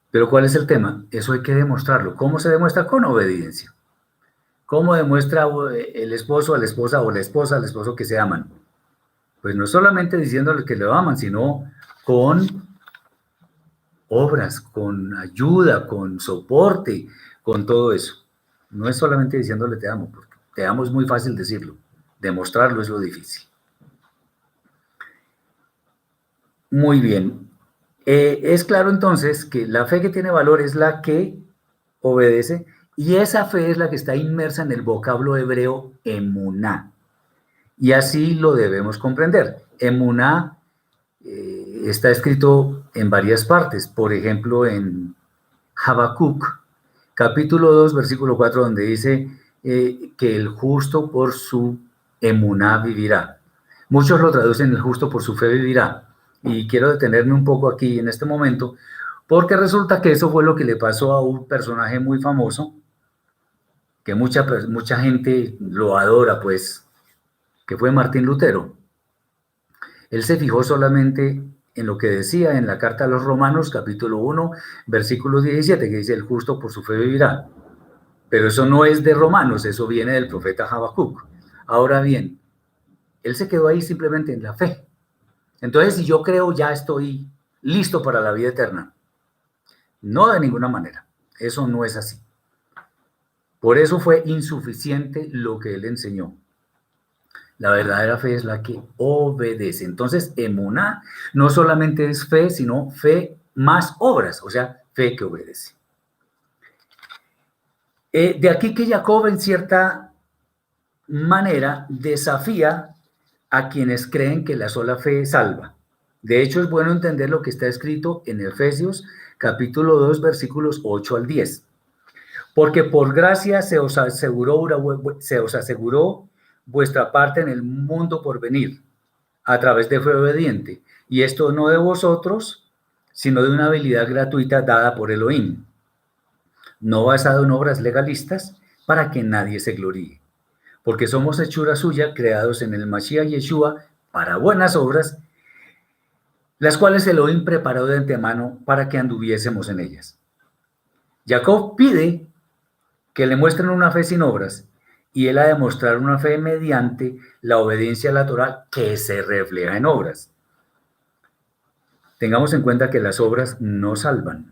Pero ¿cuál es el tema? Eso hay que demostrarlo. ¿Cómo se demuestra? Con obediencia. ¿Cómo demuestra el esposo a la esposa o la esposa al esposo que se aman? Pues no solamente diciéndole que lo aman, sino con obras, con ayuda, con soporte, con todo eso. No es solamente diciéndole te amo, porque te amo es muy fácil decirlo, demostrarlo es lo difícil. Muy bien. Es claro entonces que la fe que tiene valor es la que obedece y esa fe es la que está inmersa en el vocablo hebreo emuná. Y así lo debemos comprender. Emuná está escrito en varias partes, por ejemplo en Habacuc, capítulo 2, versículo 4, donde dice que el justo por su emuná vivirá. Muchos lo traducen el justo por su fe vivirá. Y quiero detenerme un poco aquí en este momento, porque resulta que eso fue lo que le pasó a un personaje muy famoso, que mucha gente lo adora, pues, que fue Martín Lutero. Él se fijó solamente en lo que decía en la carta a los Romanos, capítulo 1, versículo 17, que dice, el justo por su fe vivirá. Pero eso no es de Romanos, eso viene del profeta Habacuc. Ahora bien, él se quedó ahí simplemente en la fe. Entonces, si yo creo, ya estoy listo para la vida eterna. No de ninguna manera. Eso no es así. Por eso fue insuficiente lo que él enseñó. La verdadera fe es la que obedece. Entonces, emuná no solamente es fe, sino fe más obras, o sea, fe que obedece. De aquí que Jacob, en cierta manera, desafía a quienes creen que la sola fe salva. De hecho, es bueno entender lo que está escrito en Efesios, capítulo 2, versículos 8 al 10. Porque por gracia se os aseguró vuestra parte en el mundo por venir, a través de fe obediente. Y esto no de vosotros, sino de una habilidad gratuita dada por Elohim, no basado en obras legalistas, para que nadie se gloríe. Porque somos hechura suya, creados en el Mashiach Yeshua, para buenas obras, las cuales Elohim preparó de antemano para que anduviésemos en ellas. Jacob pide que le muestren una fe sin obras, y él ha de mostrar una fe mediante la obediencia a la Torá que se refleja en obras. Tengamos en cuenta que las obras no salvan.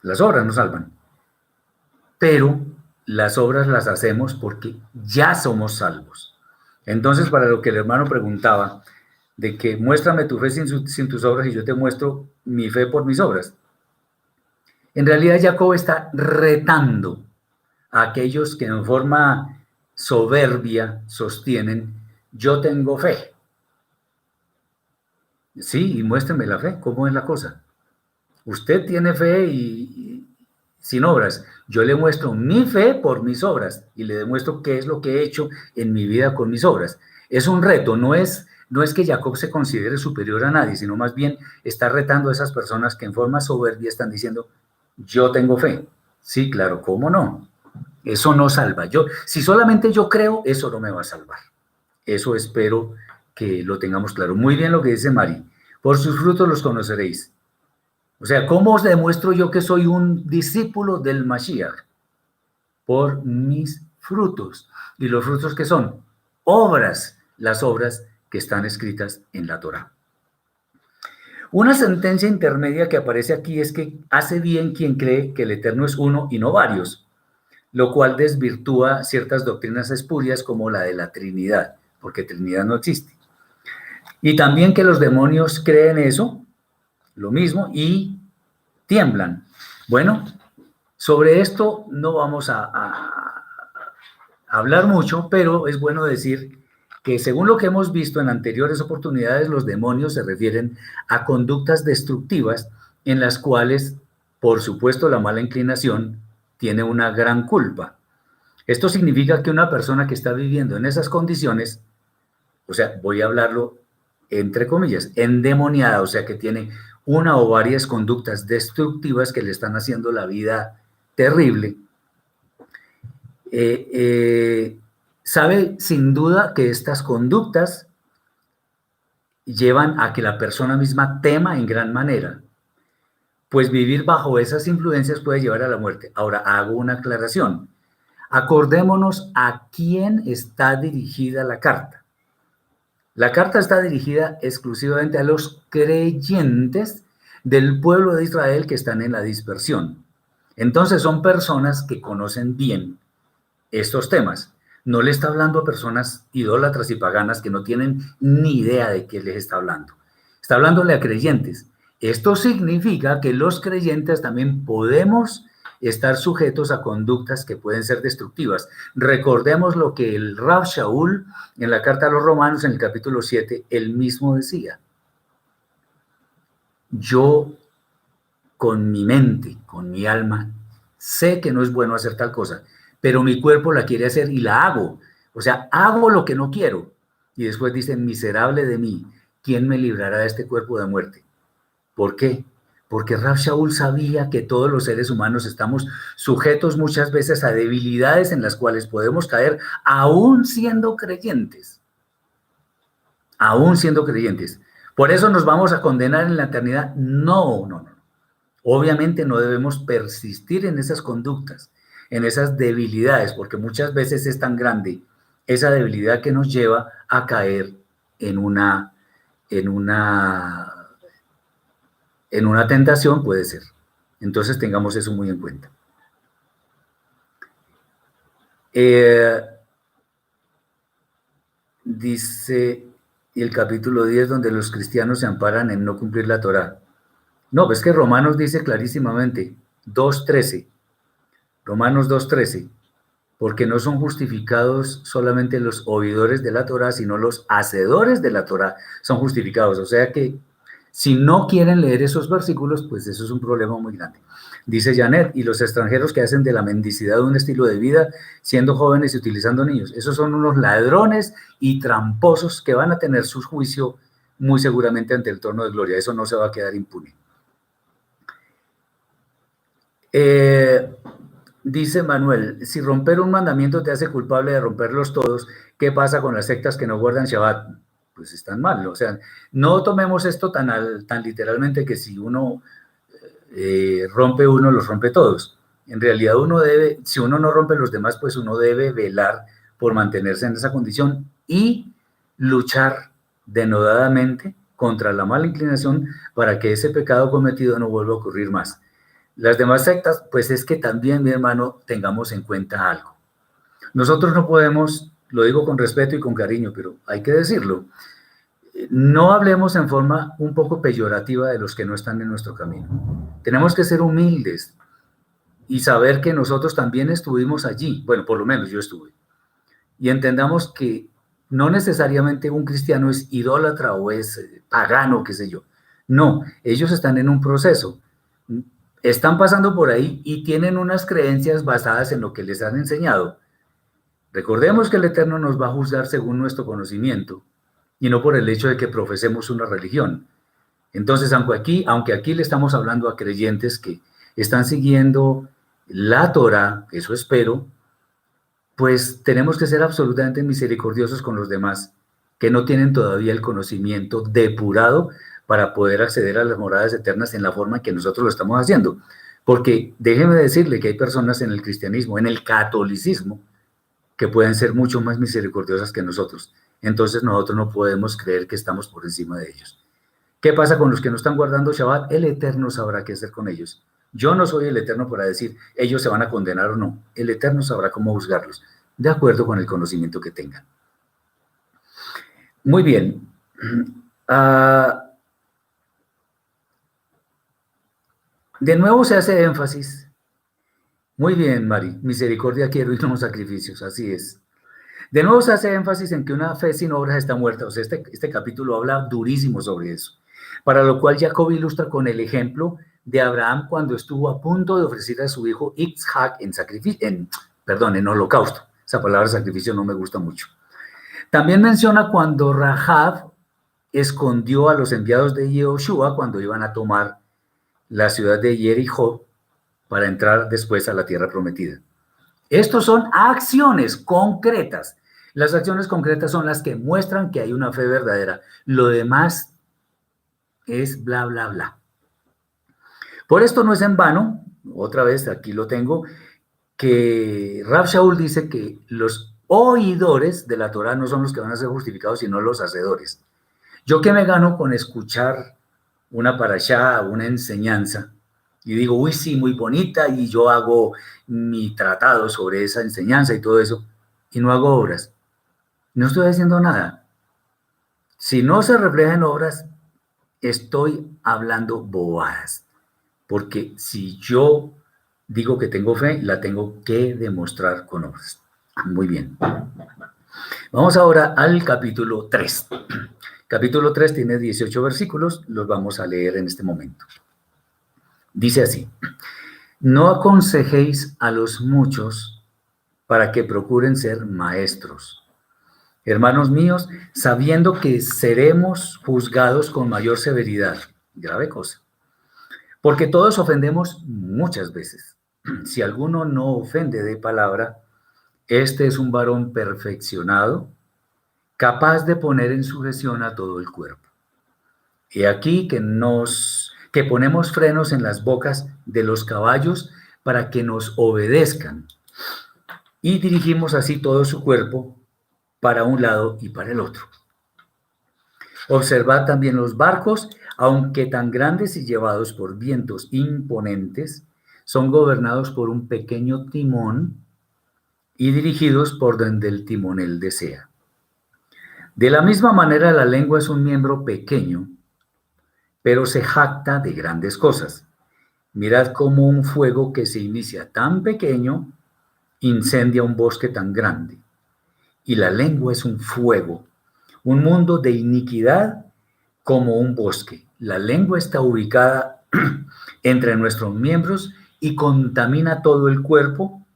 Las obras no salvan. Pero las obras las hacemos porque ya somos salvos. Entonces, para lo que el hermano preguntaba, de que muéstrame tu fe sin tus obras y yo te muestro mi fe por mis obras. En realidad, Jacob está retando a aquellos que en forma soberbia sostienen, yo tengo fe. Sí, y muéstrame la fe, ¿cómo es la cosa? Usted tiene fe y sin obras. Yo le muestro mi fe por mis obras y le demuestro qué es lo que he hecho en mi vida con mis obras. Es un reto, no es que Jacob se considere superior a nadie, sino más bien está retando a esas personas que en forma soberbia están diciendo, yo tengo fe. Sí, claro, ¿cómo no? Eso no salva. Si solamente yo creo, eso no me va a salvar. Eso espero que lo tengamos claro. Muy bien lo que dice Mari. Por sus frutos los conoceréis. O sea, ¿cómo os demuestro yo que soy un discípulo del Mashiach? Por mis frutos. ¿Y los frutos qué son? Obras, las obras que están escritas en la Torá. Una sentencia intermedia que aparece aquí es que hace bien quien cree que el Eterno es uno y no varios, lo cual desvirtúa ciertas doctrinas espurias como la de la Trinidad, porque Trinidad no existe. Y también que los demonios creen eso, lo mismo, y tiemblan. Bueno, sobre esto no vamos a hablar mucho, pero es bueno decir que según lo que hemos visto en anteriores oportunidades, los demonios se refieren a conductas destructivas en las cuales, por supuesto, la mala inclinación tiene una gran culpa. Esto significa que una persona que está viviendo en esas condiciones, o sea, voy a hablarlo entre comillas, endemoniada, o sea, que tiene una o varias conductas destructivas que le están haciendo la vida terrible, sabe sin duda que estas conductas llevan a que la persona misma tema en gran manera, pues vivir bajo esas influencias puede llevar a la muerte. Ahora, hago una aclaración. Acordémonos a quién está dirigida la carta. La carta está dirigida exclusivamente a los creyentes del pueblo de Israel que están en la dispersión. Entonces son personas que conocen bien estos temas. No le está hablando a personas idólatras y paganas que no tienen ni idea de qué les está hablando. Está hablándole a creyentes. Esto significa que los creyentes también podemos estar sujetos a conductas que pueden ser destructivas. Recordemos lo que el Rav Shaul en la carta a los Romanos en el capítulo 7, él mismo decía. Yo con mi mente, con mi alma, sé que no es bueno hacer tal cosa, pero mi cuerpo la quiere hacer y la hago. O sea, hago lo que no quiero. Y después dice, miserable de mí, ¿quién me librará de este cuerpo de muerte? ¿Por qué? Porque Rav Shaul sabía que todos los seres humanos estamos sujetos muchas veces a debilidades en las cuales podemos caer aún siendo creyentes. Aún siendo creyentes. ¿Por eso nos vamos a condenar en la eternidad? No, no, no. Obviamente no debemos persistir en esas conductas, en esas debilidades, porque muchas veces es tan grande esa debilidad que nos lleva a caer en una tentación, puede ser. Entonces tengamos eso muy en cuenta. Dice el capítulo 10, donde los cristianos se amparan en no cumplir la Torá. No, pues que Romanos dice clarísimamente, 2.13, Romanos 2.13, porque no son justificados solamente los oidores de la Torá, sino los hacedores de la Torá son justificados. O sea que si no quieren leer esos versículos, pues eso es un problema muy grande. Dice Janet, y los extranjeros que hacen de la mendicidad un estilo de vida, siendo jóvenes y utilizando niños, esos son unos ladrones y tramposos que van a tener su juicio muy seguramente ante el trono de gloria. Eso no se va a quedar impune. Dice Manuel, si romper un mandamiento te hace culpable de romperlos todos, ¿qué pasa con las sectas que no guardan Shabbat? Pues están mal, o sea, no tomemos esto tan literalmente que si uno rompe uno, los rompe todos. En realidad uno debe, si uno no rompe los demás, pues uno debe velar por mantenerse en esa condición y luchar denodadamente contra la mala inclinación para que ese pecado cometido no vuelva a ocurrir más. Las demás sectas, pues es que también, mi hermano, tengamos en cuenta algo. Nosotros no podemos, lo digo con respeto y con cariño, pero hay que decirlo, no hablemos en forma un poco peyorativa de los que no están en nuestro camino. Tenemos que ser humildes y saber que nosotros también estuvimos allí, bueno, por lo menos yo estuve, y entendamos que no necesariamente un cristiano es idólatra o es pagano, qué sé yo. No, ellos están en un proceso, están pasando por ahí y tienen unas creencias basadas en lo que les han enseñado. Recordemos que el Eterno nos va a juzgar según nuestro conocimiento y no por el hecho de que profesemos una religión. Entonces, aunque aquí le estamos hablando a creyentes que están siguiendo la Torah, eso espero, pues tenemos que ser absolutamente misericordiosos con los demás que no tienen todavía el conocimiento depurado para poder acceder a las moradas eternas en la forma en que nosotros lo estamos haciendo. Porque déjeme decirle que hay personas en el cristianismo, en el catolicismo, que pueden ser mucho más misericordiosas que nosotros. Entonces nosotros no podemos creer que estamos por encima de ellos. ¿Qué pasa con los que no están guardando Shabbat? El Eterno sabrá qué hacer con ellos. Yo no soy el Eterno para decir ellos se van a condenar o no. El Eterno sabrá cómo juzgarlos, de acuerdo con el conocimiento que tengan. Muy bien. De nuevo se hace énfasis. Muy bien, Mari. Misericordia quiero y no sacrificios. Así es. De nuevo se hace énfasis en que una fe sin obras está muerta. O sea, este capítulo habla durísimo sobre eso. Para lo cual Jacob ilustra con el ejemplo de Abraham cuando estuvo a punto de ofrecer a su hijo Isaac en holocausto. Esa palabra sacrificio no me gusta mucho. También menciona cuando Rahab escondió a los enviados de Yehoshua cuando iban a tomar la ciudad de Jericó para entrar después a la tierra prometida. Estos son acciones concretas. Las acciones concretas son las que muestran que hay una fe verdadera. Lo demás es bla, bla, bla. Por esto no es en vano, otra vez aquí lo tengo, que Rav Shaul dice que los oidores de la Torah no son los que van a ser justificados, sino los hacedores. ¿Yo qué me gano con escuchar una parashá, una enseñanza? Y digo, uy, sí, muy bonita, y yo hago mi tratado sobre esa enseñanza y todo eso, y no hago obras. No estoy haciendo nada. Si no se refleja en obras, estoy hablando bobadas. Porque si yo digo que tengo fe, la tengo que demostrar con obras. Muy bien. Vamos ahora al capítulo 3. Capítulo 3 tiene 18 versículos, los vamos a leer en este momento. Dice así: no aconsejéis a los muchos para que procuren ser maestros. Hermanos míos, sabiendo que seremos juzgados con mayor severidad. Grave cosa. Porque todos ofendemos muchas veces. Si alguno no ofende de palabra, este es un varón perfeccionado, capaz de poner en sujeción a todo el cuerpo. He aquí que ponemos frenos en las bocas de los caballos para que nos obedezcan, y dirigimos así todo su cuerpo para un lado y para el otro. Observad también los barcos, aunque tan grandes y llevados por vientos imponentes, son gobernados por un pequeño timón y dirigidos por donde el timonel desea. De la misma manera, la lengua es un miembro pequeño, pero se jacta de grandes cosas. Mirad cómo un fuego que se inicia tan pequeño incendia un bosque tan grande. Y la lengua es un fuego, un mundo de iniquidad como un bosque. La lengua está ubicada entre nuestros miembros y contamina todo el cuerpo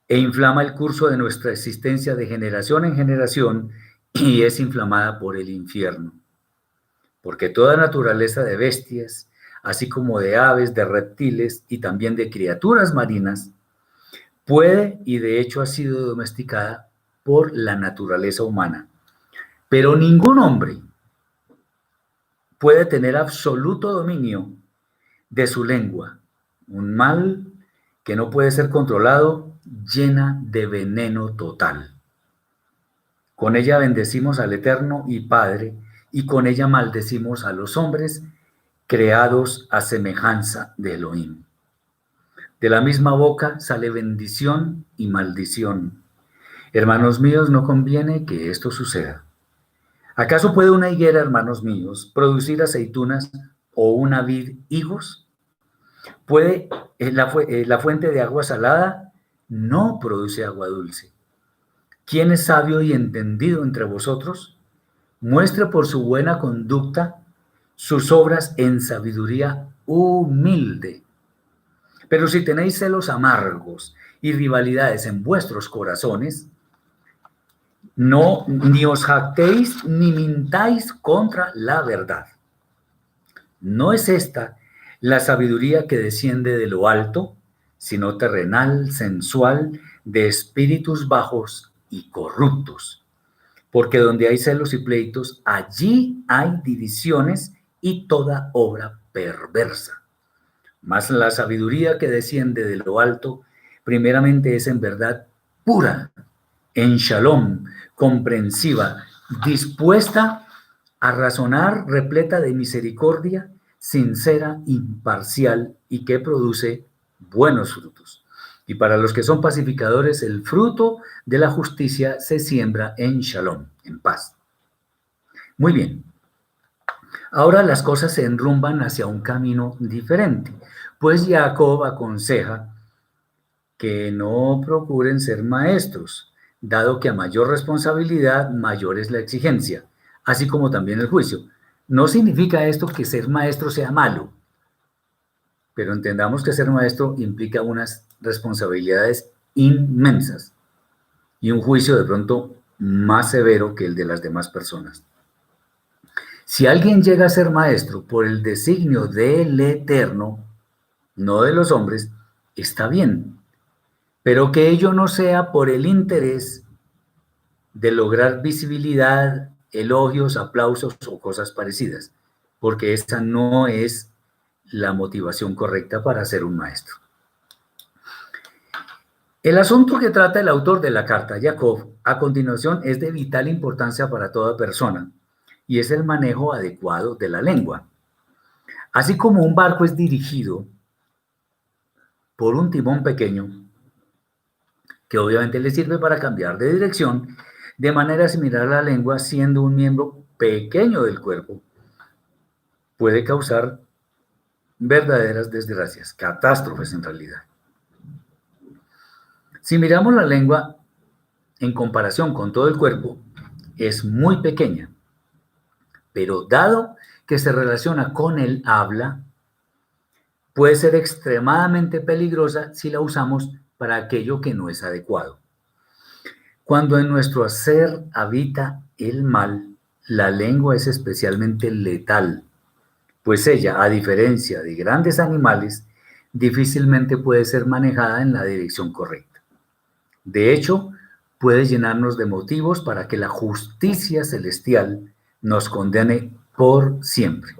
e inflama el curso de nuestra existencia de generación en generación, y es inflamada por el infierno. Porque toda naturaleza de bestias, así como de aves, de reptiles y también de criaturas marinas, puede y de hecho ha sido domesticada por la naturaleza humana. Pero ningún hombre puede tener absoluto dominio de su lengua. Un mal que no puede ser controlado, llena de veneno total. Con ella bendecimos al Eterno y Padre, y con ella maldecimos a los hombres creados a semejanza de Elohim. De la misma boca sale bendición y maldición. Hermanos míos, no conviene que esto suceda. ¿Acaso puede una higuera, hermanos míos, producir aceitunas o una vid higos? ¿Puede la fuente de agua salada? No produce agua dulce. ¿Quién es sabio y entendido entre vosotros? Muestre por su buena conducta sus obras en sabiduría humilde. Pero si tenéis celos amargos y rivalidades en vuestros corazones, no ni os jactéis ni mintáis contra la verdad. No es esta la sabiduría que desciende de lo alto, sino terrenal, sensual, de espíritus bajos y corruptos. Porque donde hay celos y pleitos, allí hay divisiones y toda obra perversa. Mas la sabiduría que desciende de lo alto, primeramente es en verdad pura, en shalom, comprensiva, dispuesta a razonar, repleta de misericordia, sincera, imparcial y que produce buenos frutos. Y para los que son pacificadores, el fruto de la justicia se siembra en shalom, en paz. Muy bien. Ahora las cosas se enrumban hacia un camino diferente, pues Jacob aconseja que no procuren ser maestros, dado que a mayor responsabilidad, mayor es la exigencia, así como también el juicio. No significa esto que ser maestro sea malo, pero entendamos que ser maestro implica unas responsabilidades inmensas y un juicio de pronto más severo que el de las demás personas. Si alguien llega a ser maestro por el designio del Eterno, no de los hombres, está bien, pero que ello no sea por el interés de lograr visibilidad, elogios, aplausos o cosas parecidas, porque esta no es la motivación correcta para ser un maestro. El asunto que trata el autor de la carta, Jacob, a continuación es de vital importancia para toda persona, y es el manejo adecuado de la lengua. Así como un barco es dirigido por un timón pequeño, que obviamente le sirve para cambiar de dirección, de manera similar a la lengua, siendo un miembro pequeño del cuerpo, puede causar verdaderas desgracias, catástrofes en realidad. Si miramos la lengua en comparación con todo el cuerpo, es muy pequeña, pero dado que se relaciona con el habla, puede ser extremadamente peligrosa si la usamos para aquello que no es adecuado. Cuando en nuestro hacer habita el mal, la lengua es especialmente letal, pues ella, a diferencia de grandes animales, difícilmente puede ser manejada en la dirección correcta. De hecho, puede llenarnos de motivos para que la justicia celestial nos condene por siempre.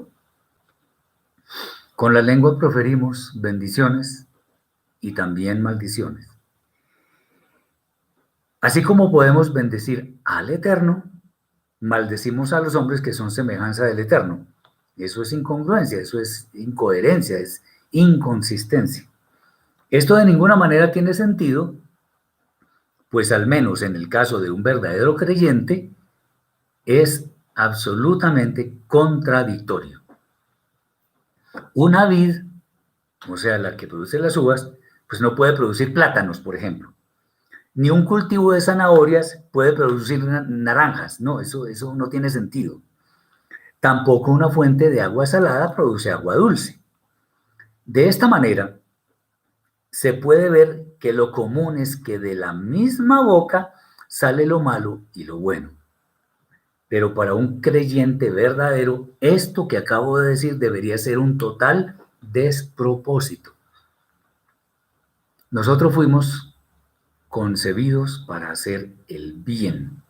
Con la lengua proferimos bendiciones y también maldiciones. Así como podemos bendecir al Eterno, maldecimos a los hombres que son semejanza del Eterno. Eso es incongruencia, eso es incoherencia, es inconsistencia. Esto de ninguna manera tiene sentido, pues al menos en el caso de un verdadero creyente, es absolutamente contradictorio. Una vid, o sea, la que produce las uvas, pues no puede producir plátanos, por ejemplo. Ni un cultivo de zanahorias puede producir naranjas. No, eso no tiene sentido. Tampoco una fuente de agua salada produce agua dulce. De esta manera, se puede ver que lo común es que de la misma boca sale lo malo y lo bueno. Pero para un creyente verdadero, esto que acabo de decir debería ser un total despropósito. Nosotros fuimos concebidos para hacer el bien.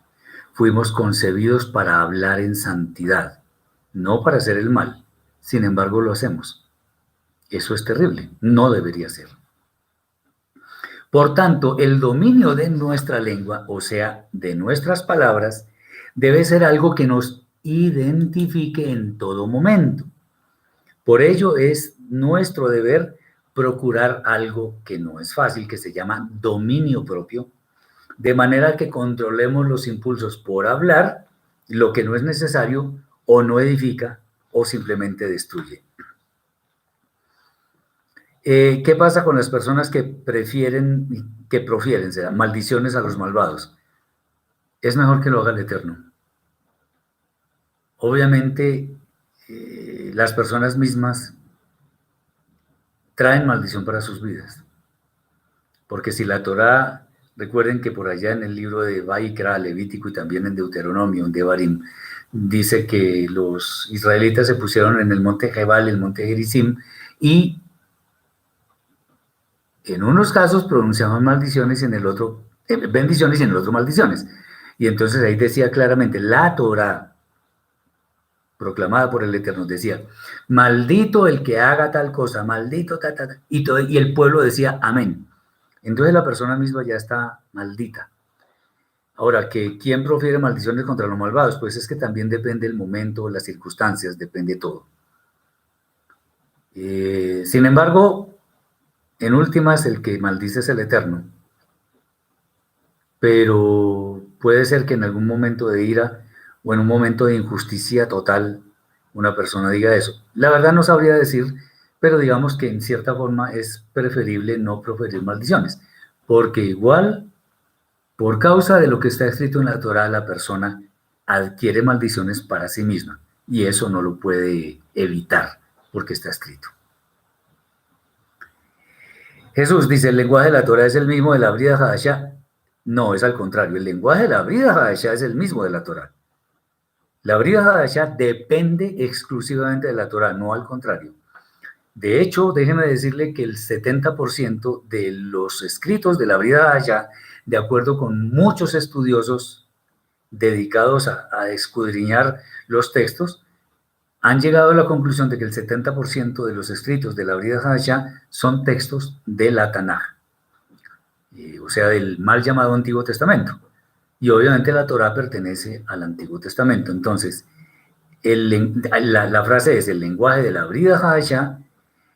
Fuimos concebidos para hablar en santidad, no para hacer el mal. Sin embargo, lo hacemos. Eso es terrible, no debería ser. Por tanto, el dominio de nuestra lengua, o sea, de nuestras palabras, debe ser algo que nos identifique en todo momento. Por ello es nuestro deber procurar algo que no es fácil, que se llama dominio propio, de manera que controlemos los impulsos por hablar lo que no es necesario o no edifica o simplemente destruye. ¿Qué pasa con las personas que profieren maldiciones a los malvados? Es mejor que lo haga el Eterno. Obviamente, las personas mismas traen maldición para sus vidas. Porque si la Torá, recuerden que por allá en el libro de Vaikra, Levítico y también en Deuteronomio, en Devarim, dice que los israelitas se pusieron en el monte Jebal, el monte Gerizim, y en unos casos pronunciaban maldiciones y en el otro bendiciones y en el otro maldiciones. Y entonces ahí decía claramente, la Torá, proclamada por el Eterno, decía, maldito el que haga tal cosa, maldito, y el pueblo decía, amén. Entonces la persona misma ya está maldita. Ahora, ¿quién profiere maldiciones contra los malvados? Pues es que también depende el momento, las circunstancias, depende todo. Sin embargo, en últimas, el que maldice es el Eterno. Pero puede ser que en algún momento de ira o en un momento de injusticia total una persona diga eso. La verdad no sabría decir, pero digamos que en cierta forma es preferible no proferir maldiciones, porque igual, por causa de lo que está escrito en la Torá, la persona adquiere maldiciones para sí misma, y eso no lo puede evitar, porque está escrito. Jesús dice, el lenguaje de la Torá es el mismo de la Brida Hadashá. No, es al contrario, el lenguaje de la Brida Hadashá es el mismo de la Torá. La Brida Hadashá depende exclusivamente de la Torá, no al contrario. De hecho, déjeme decirle que el 70% de los escritos de la Brida Hadashá, de acuerdo con muchos estudiosos dedicados a escudriñar los textos, han llegado a la conclusión de que el 70% de los escritos de la Brida Hadashá son textos de la Tanaj, o sea, del mal llamado Antiguo Testamento. Y obviamente la Torá pertenece al Antiguo Testamento. Entonces, la frase es el lenguaje de la Brida Hadashá.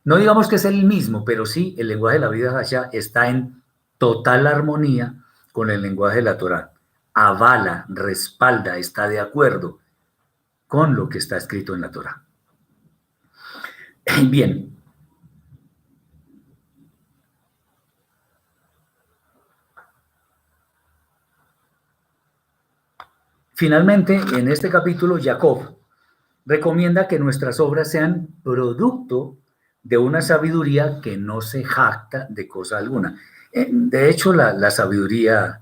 No digamos que es el mismo, pero sí el lenguaje de la Brida Hadashá está en total armonía con el lenguaje de la Torá. Avala, respalda, está de acuerdo con lo que está escrito en la Torá. Bien. Finalmente, en este capítulo, Jacob recomienda que nuestras obras sean producto de una sabiduría que no se jacta de cosa alguna. De hecho, la sabiduría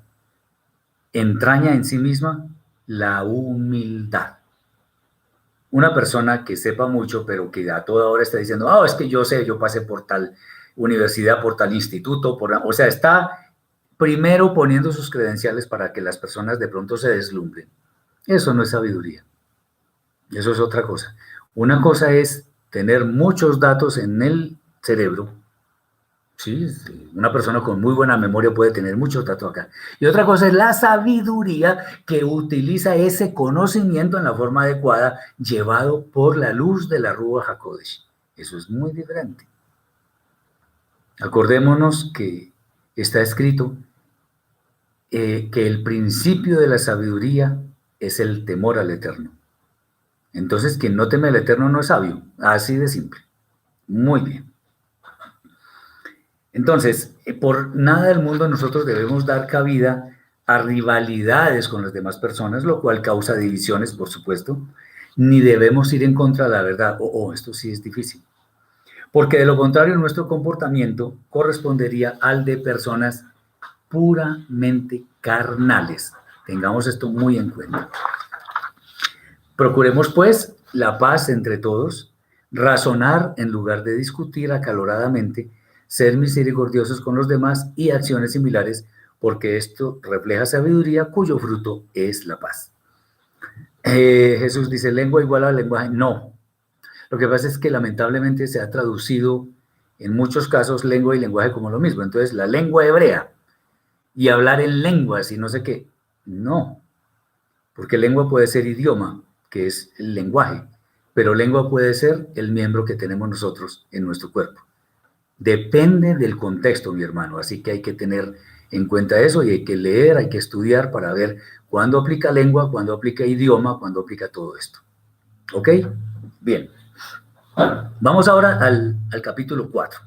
entraña en sí misma la humildad. Una persona que sepa mucho, pero que a toda hora está diciendo, es que yo sé, yo pasé por tal universidad, por tal instituto, o sea, está primero poniendo sus credenciales para que las personas de pronto se deslumbren. Eso no es sabiduría. Eso es otra cosa. Una cosa es tener muchos datos en el cerebro. Sí, una persona con muy buena memoria puede tener muchos datos acá. Y otra cosa es la sabiduría que utiliza ese conocimiento en la forma adecuada, llevado por la luz de la Ruach HaKodesh. Eso es muy diferente. Acordémonos que está escrito que el principio de la sabiduría es el temor al Eterno. Entonces, quien no teme al Eterno no es sabio. Así de simple. Muy bien. Entonces, por nada del mundo nosotros debemos dar cabida a rivalidades con las demás personas, lo cual causa divisiones, por supuesto, ni debemos ir en contra de la verdad. Esto sí es difícil. Porque de lo contrario, nuestro comportamiento correspondería al de personas puramente carnales. Tengamos esto muy en cuenta. Procuremos, pues, la paz entre todos, razonar en lugar de discutir acaloradamente, ser misericordiosos con los demás y acciones similares, porque esto refleja sabiduría cuyo fruto es la paz. Jesús dice, ¿lengua igual a lenguaje? No. Lo que pasa es que lamentablemente se ha traducido en muchos casos lengua y lenguaje como lo mismo. Entonces, la lengua hebrea y hablar en lenguas y no sé qué. No, porque lengua puede ser idioma, que es el lenguaje, pero lengua puede ser el miembro que tenemos nosotros en nuestro cuerpo. Depende del contexto, mi hermano, así que hay que tener en cuenta eso y hay que leer, hay que estudiar para ver cuándo aplica lengua, cuándo aplica idioma, cuándo aplica todo esto. ¿Ok? Bien. Vamos ahora al capítulo 4.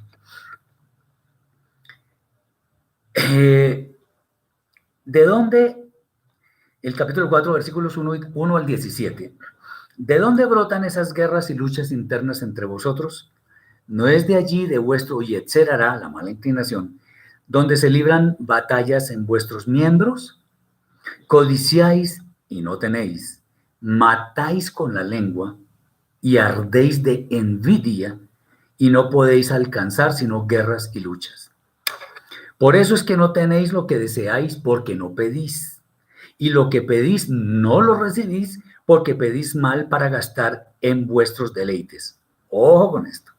¿De dónde? El capítulo 4, versículos 1 al 17. ¿De dónde brotan esas guerras y luchas internas entre vosotros? ¿No es de allí, de vuestro Yetzer Hará, la mala inclinación, donde se libran batallas en vuestros miembros? Codiciáis y no tenéis, matáis con la lengua y ardéis de envidia y no podéis alcanzar sino guerras y luchas. Por eso es que no tenéis lo que deseáis porque no pedís. Y lo que pedís no lo recibís porque pedís mal para gastar en vuestros deleites. Ojo con esto.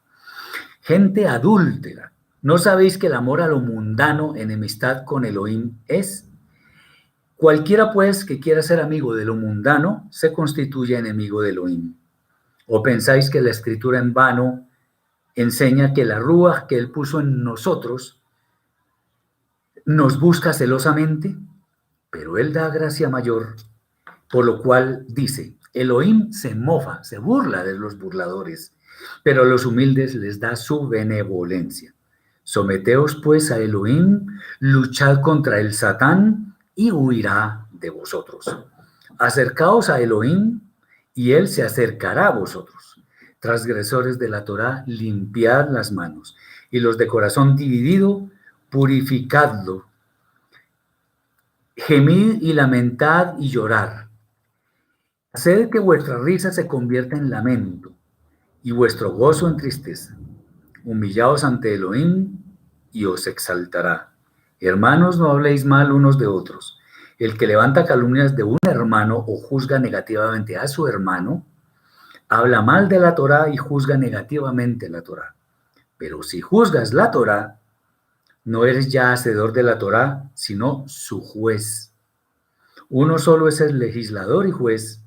Gente adúltera, ¿no sabéis que el amor a lo mundano, enemistad con Elohim es? Cualquiera pues que quiera ser amigo de lo mundano, se constituye enemigo de Elohim. ¿O pensáis que la escritura en vano enseña que la rúa que él puso en nosotros nos busca celosamente? Pero él da gracia mayor, por lo cual dice, Elohim se mofa, se burla de los burladores, pero a los humildes les da su benevolencia. Someteos pues a Elohim, luchad contra el Satán y huirá de vosotros. Acercaos a Elohim y él se acercará a vosotros. Transgresores de la Torá, limpiad las manos, y los de corazón dividido, purificadlo. Gemid y lamentad y llorar. Haced que vuestra risa se convierta en lamento y vuestro gozo en tristeza. Humillaos ante Elohim y os exaltará. Hermanos, no habléis mal unos de otros. El que levanta calumnias de un hermano o juzga negativamente a su hermano, habla mal de la Torá y juzga negativamente la Torá. Pero si juzgas la Torá, no eres ya hacedor de la Torá, sino su juez. Uno solo es el legislador y juez,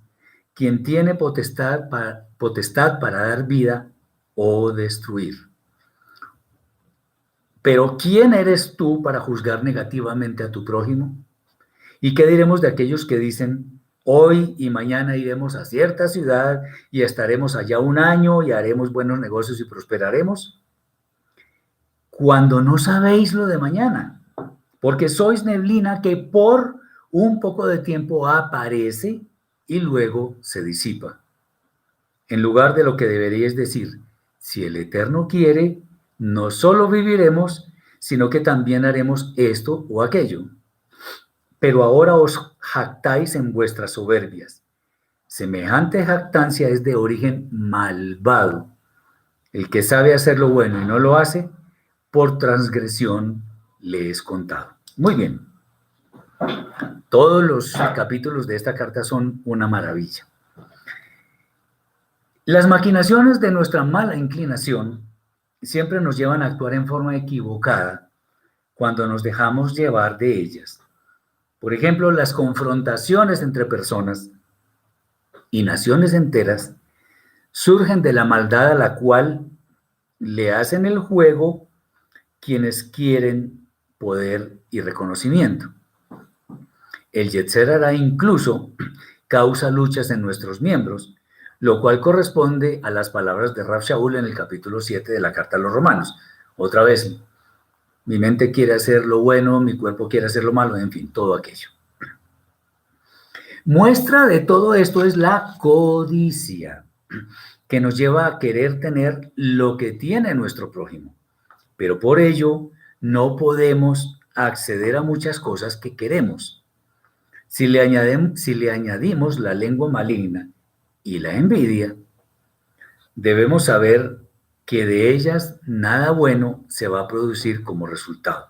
quien tiene potestad para dar vida o destruir. Pero ¿quién eres tú para juzgar negativamente a tu prójimo? ¿Y qué diremos de aquellos que dicen, hoy y mañana iremos a cierta ciudad y estaremos allá un año y haremos buenos negocios y prosperaremos? Cuando no sabéis lo de mañana, porque sois neblina que por un poco de tiempo aparece y luego se disipa. En lugar de lo que deberíais decir, si el Eterno quiere, no solo viviremos, sino que también haremos esto o aquello. Pero ahora os jactáis en vuestras soberbias. Semejante jactancia es de origen malvado. El que sabe hacer lo bueno y no lo hace, por transgresión le es contado. Muy bien. Todos los capítulos de esta carta son una maravilla. Las maquinaciones de nuestra mala inclinación siempre nos llevan a actuar en forma equivocada cuando nos dejamos llevar de ellas. Por ejemplo, las confrontaciones entre personas y naciones enteras surgen de la maldad a la cual le hacen el juego quienes quieren poder y reconocimiento. El Yetzer Hará incluso causa luchas en nuestros miembros, lo cual corresponde a las palabras de Rav Shaul en el capítulo 7 de la Carta a los Romanos. Otra vez, mi mente quiere hacer lo bueno, mi cuerpo quiere hacer lo malo, en fin, todo aquello. Muestra de todo esto es la codicia, que nos lleva a querer tener lo que tiene nuestro prójimo. Pero por ello no podemos acceder a muchas cosas que queremos. Si le añadimos la lengua maligna y la envidia, debemos saber que de ellas nada bueno se va a producir como resultado.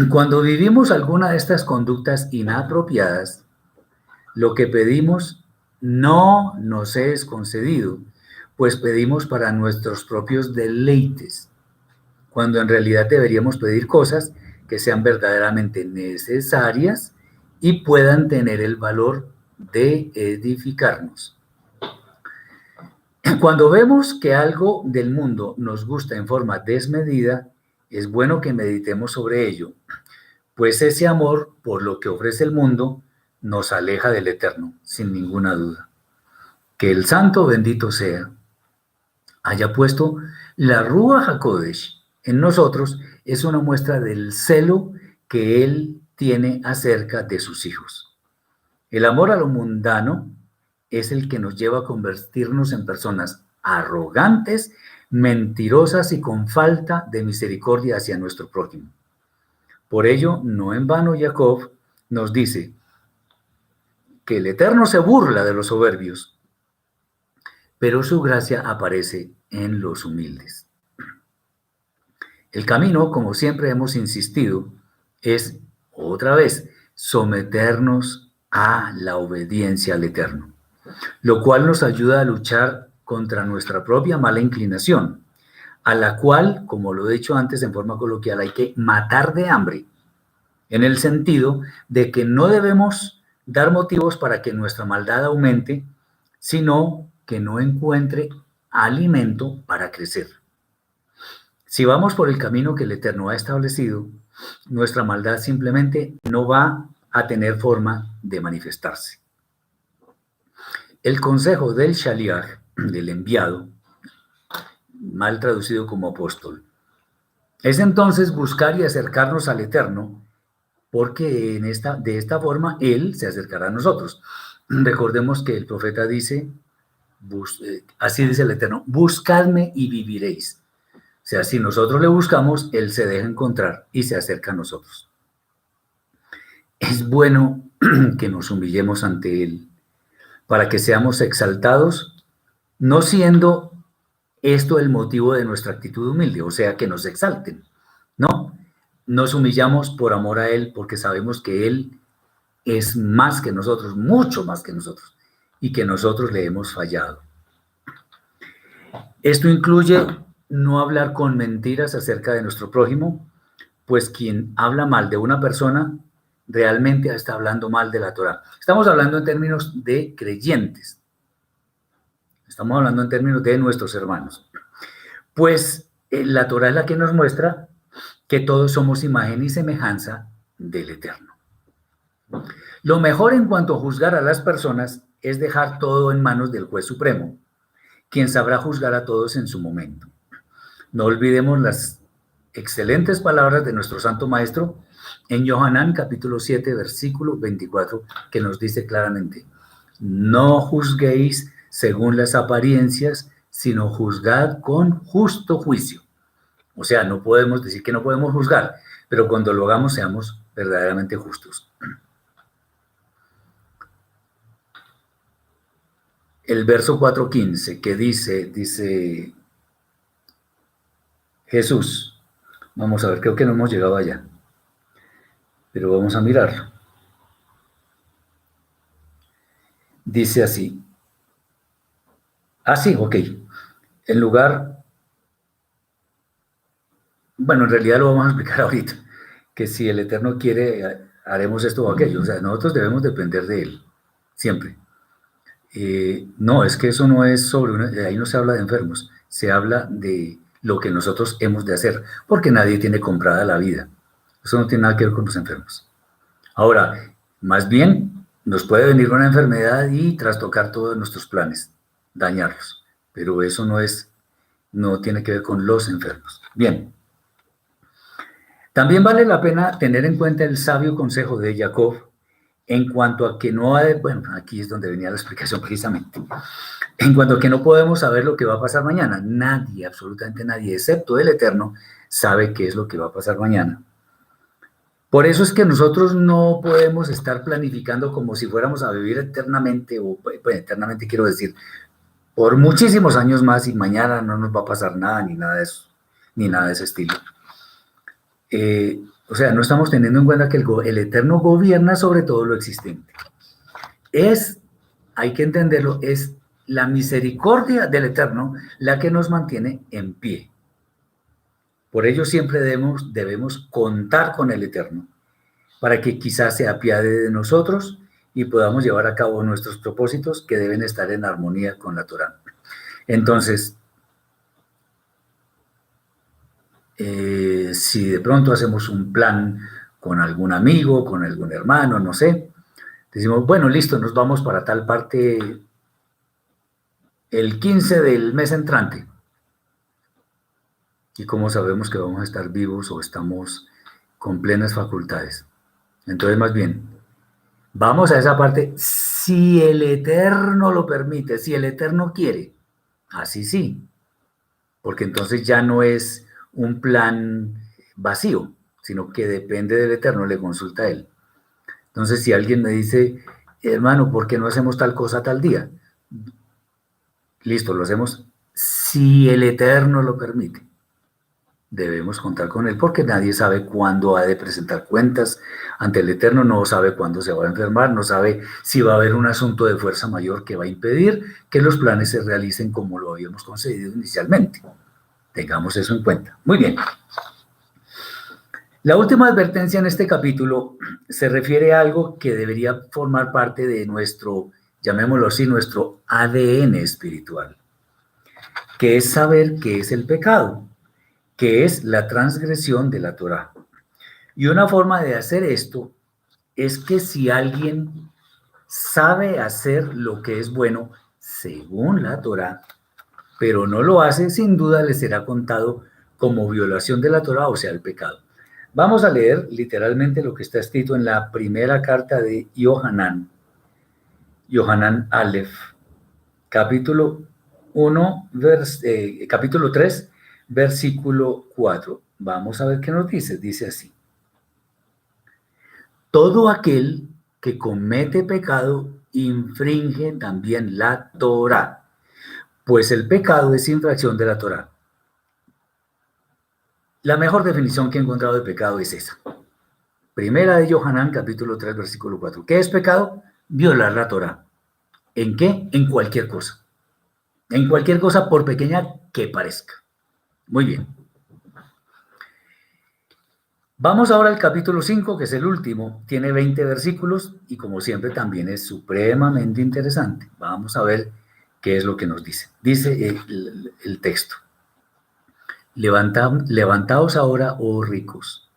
Cuando vivimos alguna de estas conductas inapropiadas, lo que pedimos no nos es concedido, pues pedimos para nuestros propios deleites, cuando en realidad deberíamos pedir cosas que sean verdaderamente necesarias y puedan tener el valor de edificarnos. Cuando vemos que algo del mundo nos gusta en forma desmedida, es bueno que meditemos sobre ello, pues ese amor por lo que ofrece el mundo nos aleja del Eterno, sin ninguna duda. Que el Santo bendito sea, haya puesto la Ruach HaKodesh en nosotros, es una muestra del celo que Él tiene acerca de sus hijos. El amor a lo mundano es el que nos lleva a convertirnos en personas arrogantes, mentirosas y con falta de misericordia hacia nuestro prójimo. Por ello, no en vano Jacob nos dice que el Eterno se burla de los soberbios, pero su gracia aparece en los humildes. El camino, como siempre hemos insistido, es, otra vez, someternos a la obediencia al Eterno, lo cual nos ayuda a luchar contra nuestra propia mala inclinación, a la cual, como lo he dicho antes en forma coloquial, hay que matar de hambre, en el sentido de que no debemos dar motivos para que nuestra maldad aumente, sino que no encuentre alimento para crecer. Si vamos por el camino que el Eterno ha establecido, nuestra maldad simplemente no va a tener forma de manifestarse. El consejo del Shaliach, del enviado, mal traducido como apóstol, es entonces buscar y acercarnos al Eterno, porque de esta forma Él se acercará a nosotros. Recordemos que el profeta dice, así dice el Eterno, buscadme y viviréis. O sea, si nosotros le buscamos, Él se deja encontrar y se acerca a nosotros. Es bueno que nos humillemos ante Él para que seamos exaltados, no siendo esto el motivo de nuestra actitud humilde, o sea, que nos exalten. No, nos humillamos por amor a Él porque sabemos que Él es más que nosotros, mucho más que nosotros, y que nosotros le hemos fallado. Esto incluye no hablar con mentiras acerca de nuestro prójimo, pues quien habla mal de una persona realmente está hablando mal de la Torá. Estamos hablando en términos de creyentes. Estamos hablando en términos de nuestros hermanos. Pues la Torá es la que nos muestra que todos somos imagen y semejanza del Eterno. Lo mejor en cuanto a juzgar a las personas es dejar todo en manos del Juez Supremo, quien sabrá juzgar a todos en su momento. No olvidemos las excelentes palabras de nuestro Santo Maestro en Yohanan capítulo 7, versículo 24, que nos dice claramente, no juzguéis según las apariencias, sino juzgad con justo juicio. O sea, no podemos decir que no podemos juzgar, pero cuando lo hagamos seamos verdaderamente justos. El verso 4:15 que dice Jesús, vamos a ver, creo que no hemos llegado allá, pero vamos a mirarlo. Dice así, sí, ok, en lugar, bueno, en realidad lo vamos a explicar ahorita, que si el Eterno quiere, haremos esto o aquello, o sea, nosotros debemos depender de Él, siempre. No, es que eso no es ahí no se habla de enfermos, se habla de lo que nosotros hemos de hacer, porque nadie tiene comprada la vida. Eso no tiene nada que ver con los enfermos. Ahora, más bien, nos puede venir una enfermedad y trastocar todos nuestros planes, dañarlos, pero eso no tiene que ver con los enfermos. Bien. También vale la pena tener en cuenta el sabio consejo de Jacob en cuanto a que no hay, bueno, aquí es donde venía la explicación precisamente, en cuanto a que no podemos saber lo que va a pasar mañana. Nadie, absolutamente nadie, excepto el Eterno, sabe qué es lo que va a pasar mañana. Por eso es que nosotros no podemos estar planificando como si fuéramos a vivir eternamente, o pues, eternamente quiero decir, por muchísimos años más y mañana no nos va a pasar nada, ni nada de eso, ni nada de ese estilo. O sea, no estamos teniendo en cuenta que el Eterno gobierna sobre todo lo existente. Hay que entenderlo, es la misericordia del Eterno la que nos mantiene en pie. Por ello siempre debemos contar con el Eterno, para que quizás se apiade de nosotros y podamos llevar a cabo nuestros propósitos que deben estar en armonía con la Torá. Entonces, si de pronto hacemos un plan con algún amigo, con algún hermano, no sé, decimos, bueno, listo, nos vamos para tal parte el 15 del mes entrante. Y como sabemos que vamos a estar vivos o estamos con plenas facultades. Entonces, más bien, vamos a esa parte si el Eterno lo permite, si el Eterno quiere. Así sí, porque entonces ya no es un plan vacío, sino que depende del Eterno, le consulta a él. Entonces, si alguien me dice, hermano, ¿por qué no hacemos tal cosa tal día? Listo, lo hacemos si el Eterno lo permite. Debemos contar con él porque nadie sabe cuándo ha de presentar cuentas ante el Eterno, no sabe cuándo se va a enfermar, no sabe si va a haber un asunto de fuerza mayor que va a impedir que los planes se realicen como lo habíamos concedido inicialmente. Tengamos eso en cuenta. Muy bien. La última advertencia en este capítulo se refiere a algo que debería formar parte de nuestro, llamémoslo así, nuestro ADN espiritual, que es saber qué es el pecado, que es la transgresión de la Torá. Y una forma de hacer esto es que si alguien sabe hacer lo que es bueno según la Torá, pero no lo hace, sin duda le será contado como violación de la Torá, o sea, el pecado. Vamos a leer literalmente lo que está escrito en la primera carta de Yohanan Aleph, capítulo 1, capítulo 3, versículo 4. Vamos a ver qué nos dice. Dice así: todo aquel que comete pecado infringe también la Torá, pues el pecado es infracción de la Torá. La mejor definición que he encontrado de pecado es esa. Primera de Yohanan, capítulo 3, versículo 4. ¿Qué es pecado? Violar la Torá. ¿En qué? En cualquier cosa. En cualquier cosa, por pequeña que parezca. Muy bien. Vamos ahora al capítulo 5, que es el último. Tiene 20 versículos y como siempre también es supremamente interesante. Vamos a ver qué es lo que nos dice. Dice el texto: levantaos ahora, oh ricos,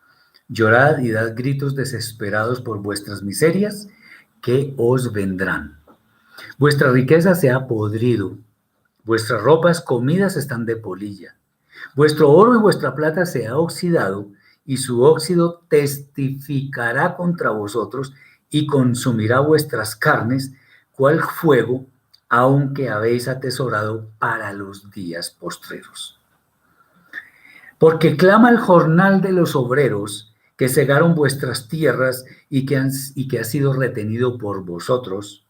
llorad y dad gritos desesperados por vuestras miserias, que os vendrán. Vuestra riqueza se ha podrido, vuestras ropas comidas están de polilla, vuestro oro y vuestra plata se ha oxidado, y su óxido testificará contra vosotros y consumirá vuestras carnes, cual fuego, aunque habéis atesorado para los días postreros. Porque clama el jornal de los obreros que cegaron vuestras tierras y que ha sido retenido por vosotros,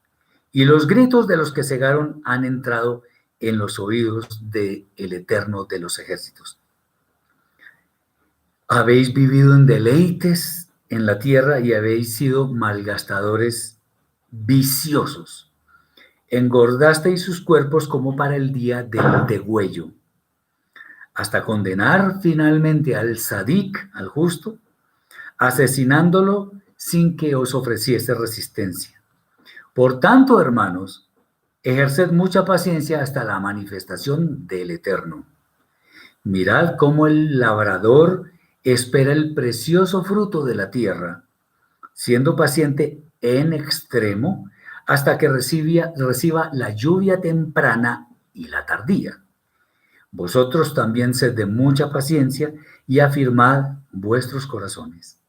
y los gritos de los que cegaron han entrado en los oídos del Eterno de los ejércitos. Habéis vivido en deleites en la tierra y habéis sido malgastadores viciosos. Engordasteis sus cuerpos como para el día del degüello, hasta condenar finalmente al Sadik, al justo, asesinándolo sin que os ofreciese resistencia. Por tanto, hermanos, ejerced mucha paciencia hasta la manifestación del Eterno. Mirad cómo el labrador espera el precioso fruto de la tierra, siendo paciente en extremo hasta que reciba la lluvia temprana y la tardía. Vosotros también sed de mucha paciencia y afirmad vuestros corazones,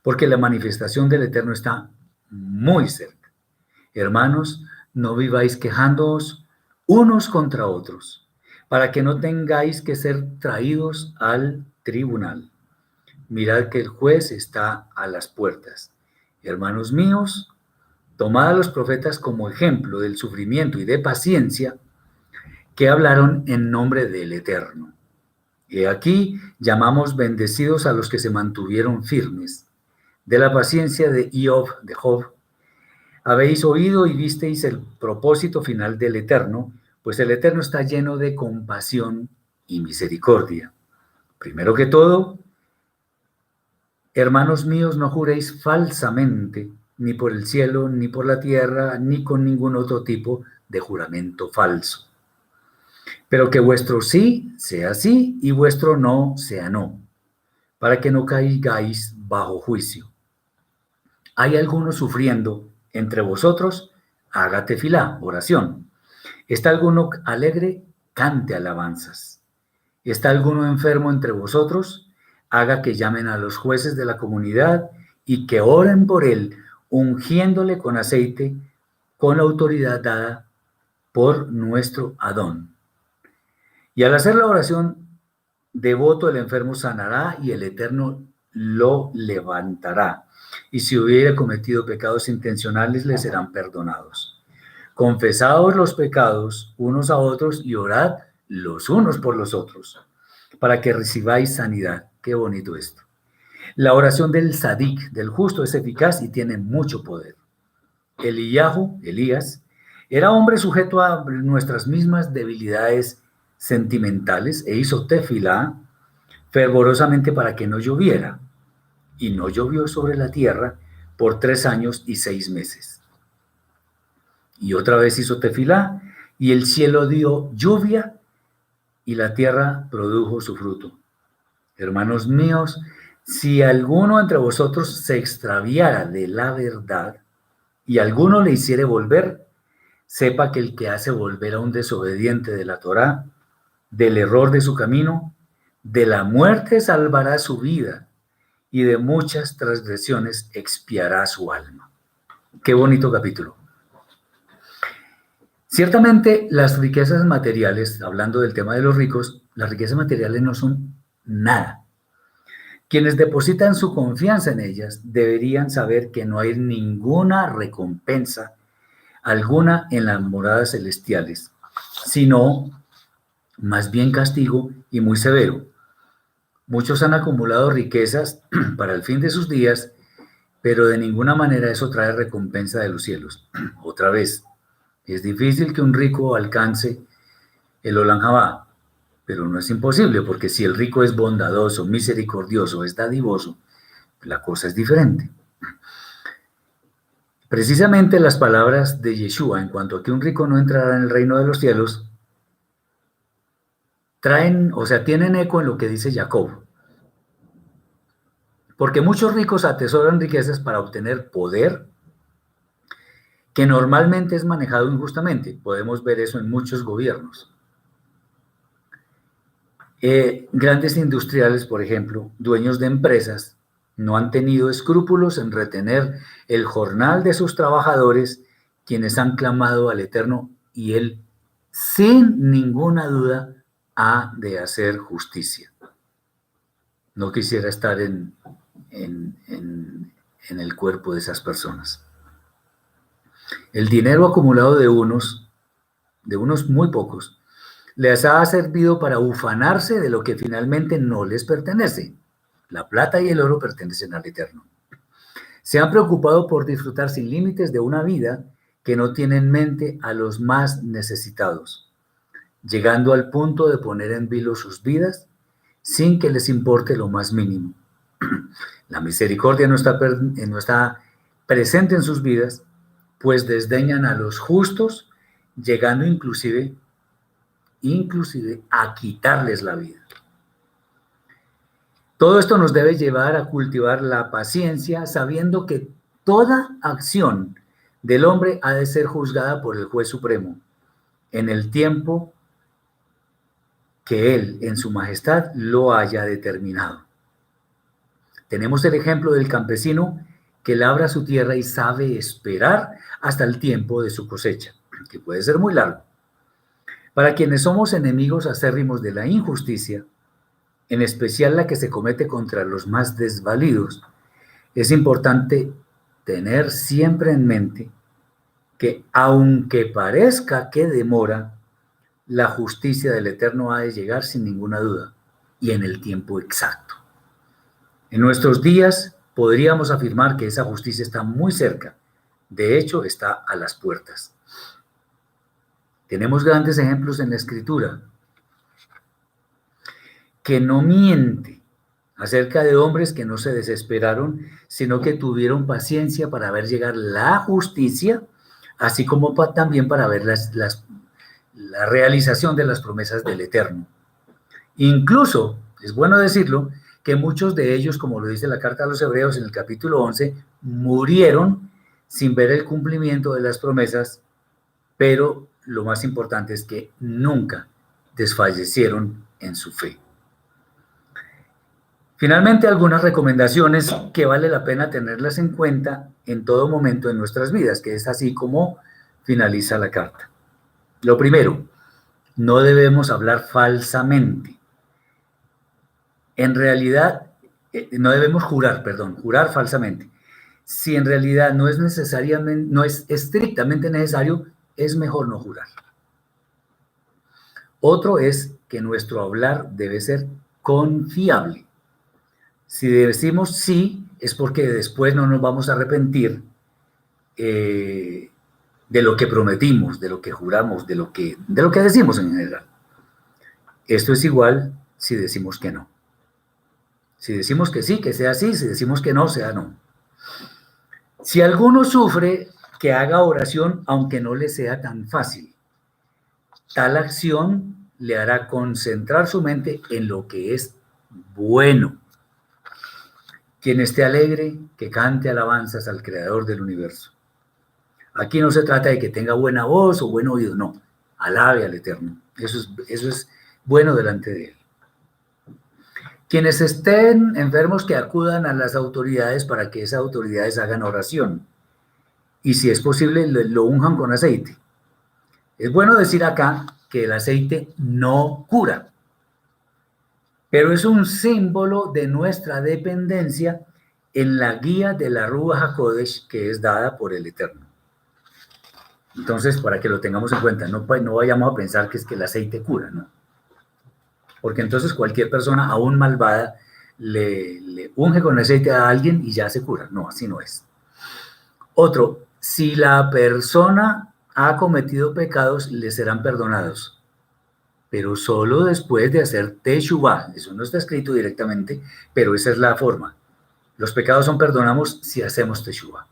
porque la manifestación del Eterno está muy cerca. Hermanos, no viváis quejándoos unos contra otros, para que no tengáis que ser traídos al tribunal. Mirad que el juez está a las puertas. Hermanos míos, tomad a los profetas como ejemplo del sufrimiento y de paciencia que hablaron en nombre del Eterno. Y aquí llamamos bendecidos a los que se mantuvieron firmes. De la paciencia de Job, Habéis oído y visteis el propósito final del Eterno, pues el Eterno está lleno de compasión y misericordia. Primero que todo, hermanos míos, no juréis falsamente, ni por el cielo, ni por la tierra, ni con ningún otro tipo de juramento falso. Pero que vuestro sí sea sí y vuestro no sea no, para que no caigáis bajo juicio. ¿Hay alguno sufriendo entre vosotros? Haga tefilá, oración. ¿Está alguno alegre? Cante alabanzas. ¿Está alguno enfermo entre vosotros? Haga que llamen a los jueces de la comunidad y que oren por él, ungiéndole con aceite, con la autoridad dada por nuestro Adón. Y al hacer la oración, devoto el enfermo sanará y el Eterno lo levantará. Y si hubiera cometido pecados intencionales, le serán perdonados. Confesaos los pecados unos a otros y orad los unos por los otros, para que recibáis sanidad. Qué bonito esto. La oración del Sadik, del justo, es eficaz y tiene mucho poder. Elías, era hombre sujeto a nuestras mismas debilidades sentimentales e hizo tefilá fervorosamente para que no lloviera. Y no llovió sobre la tierra por 3 años y 6 meses. Y otra vez hizo tefilá, y el cielo dio lluvia, y la tierra produjo su fruto. Hermanos míos, si alguno entre vosotros se extraviara de la verdad, y alguno le hiciere volver, sepa que el que hace volver a un desobediente de la Torá, del error de su camino, de la muerte salvará su vida, y de muchas transgresiones expiará su alma. Qué bonito capítulo. Ciertamente las riquezas materiales, hablando del tema de los ricos, las riquezas materiales no son nada. Quienes depositan su confianza en ellas deberían saber que no hay ninguna recompensa alguna en las moradas celestiales, sino más bien castigo y muy severo. Muchos han acumulado riquezas para el fin de sus días, pero de ninguna manera eso trae recompensa de los cielos. Otra vez, es difícil que un rico alcance el Olam Jabá, pero no es imposible, porque si el rico es bondadoso, misericordioso, es dadivoso, la cosa es diferente. Precisamente las palabras de Yeshua en cuanto a que un rico no entrará en el reino de los cielos tienen eco en lo que dice Jacob. Porque muchos ricos atesoran riquezas para obtener poder, que normalmente es manejado injustamente. Podemos ver eso en muchos gobiernos. Grandes industriales, por ejemplo, dueños de empresas, no han tenido escrúpulos en retener el jornal de sus trabajadores, quienes han clamado al Eterno, y Él, sin ninguna duda, ha de hacer justicia. No quisiera estar en el cuerpo de esas personas. El dinero acumulado de unos muy pocos, les ha servido para ufanarse de lo que finalmente no les pertenece. La plata y el oro pertenecen al Eterno. Se han preocupado por disfrutar sin límites de una vida que no tiene en mente a los más necesitados, llegando al punto de poner en vilo sus vidas sin que les importe lo más mínimo. La misericordia no está presente en sus vidas, pues desdeñan a los justos, llegando inclusive a quitarles la vida. Todo esto nos debe llevar a cultivar la paciencia, sabiendo que toda acción del hombre ha de ser juzgada por el juez supremo en el tiempo que él, en su majestad, lo haya determinado. Tenemos el ejemplo del campesino que labra su tierra y sabe esperar hasta el tiempo de su cosecha, que puede ser muy largo. Para quienes somos enemigos acérrimos de la injusticia, en especial la que se comete contra los más desvalidos, es importante tener siempre en mente que, aunque parezca que demora, la justicia del Eterno ha de llegar sin ninguna duda y en el tiempo exacto. En nuestros días podríamos afirmar que esa justicia está muy cerca De hecho, está a las puertas. Tenemos grandes ejemplos en la Escritura que no miente acerca de hombres que no se desesperaron, sino que tuvieron paciencia para ver llegar la justicia, así como también para ver la realización de las promesas del Eterno. Incluso, es bueno decirlo, que muchos de ellos, como lo dice la carta a los Hebreos en el capítulo 11, murieron sin ver el cumplimiento de las promesas, pero lo más importante es que nunca desfallecieron en su fe. Finalmente, algunas recomendaciones que vale la pena tenerlas en cuenta en todo momento en nuestras vidas, que es así como finaliza la carta. Lo primero, no debemos hablar falsamente. En realidad, no debemos jurar falsamente. Si en realidad no es necesariamente, no es estrictamente necesario, es mejor no jurar. Otro es que nuestro hablar debe ser confiable. Si decimos sí, es porque después no nos vamos a arrepentir de lo que prometimos, de lo que juramos, de lo que decimos en general. Esto es igual si decimos que no. Si decimos que sí, que sea sí, si decimos que no, sea no. Si alguno sufre, que haga oración aunque no le sea tan fácil. Tal acción le hará concentrar su mente en lo que es bueno. Quien esté alegre, que cante alabanzas al Creador del universo. Aquí no se trata de que tenga buena voz o buen oído, no. Alabe al Eterno. Eso es bueno delante de Él. Quienes estén enfermos, que acudan a las autoridades para que esas autoridades hagan oración. Y si es posible, lo unjan con aceite. Es bueno decir acá que el aceite no cura, pero es un símbolo de nuestra dependencia en la guía de la Ruach HaKodesh que es dada por el Eterno. Entonces, para que lo tengamos en cuenta, no vayamos a pensar que es que el aceite cura, ¿no? Porque entonces cualquier persona, aún malvada, le unge con aceite a alguien y ya se cura. No, así no es. Otro, si la persona ha cometido pecados, le serán perdonados, pero solo después de hacer teshuvá. Eso no está escrito directamente, pero esa es la forma. Los pecados son perdonados si hacemos teshuvá.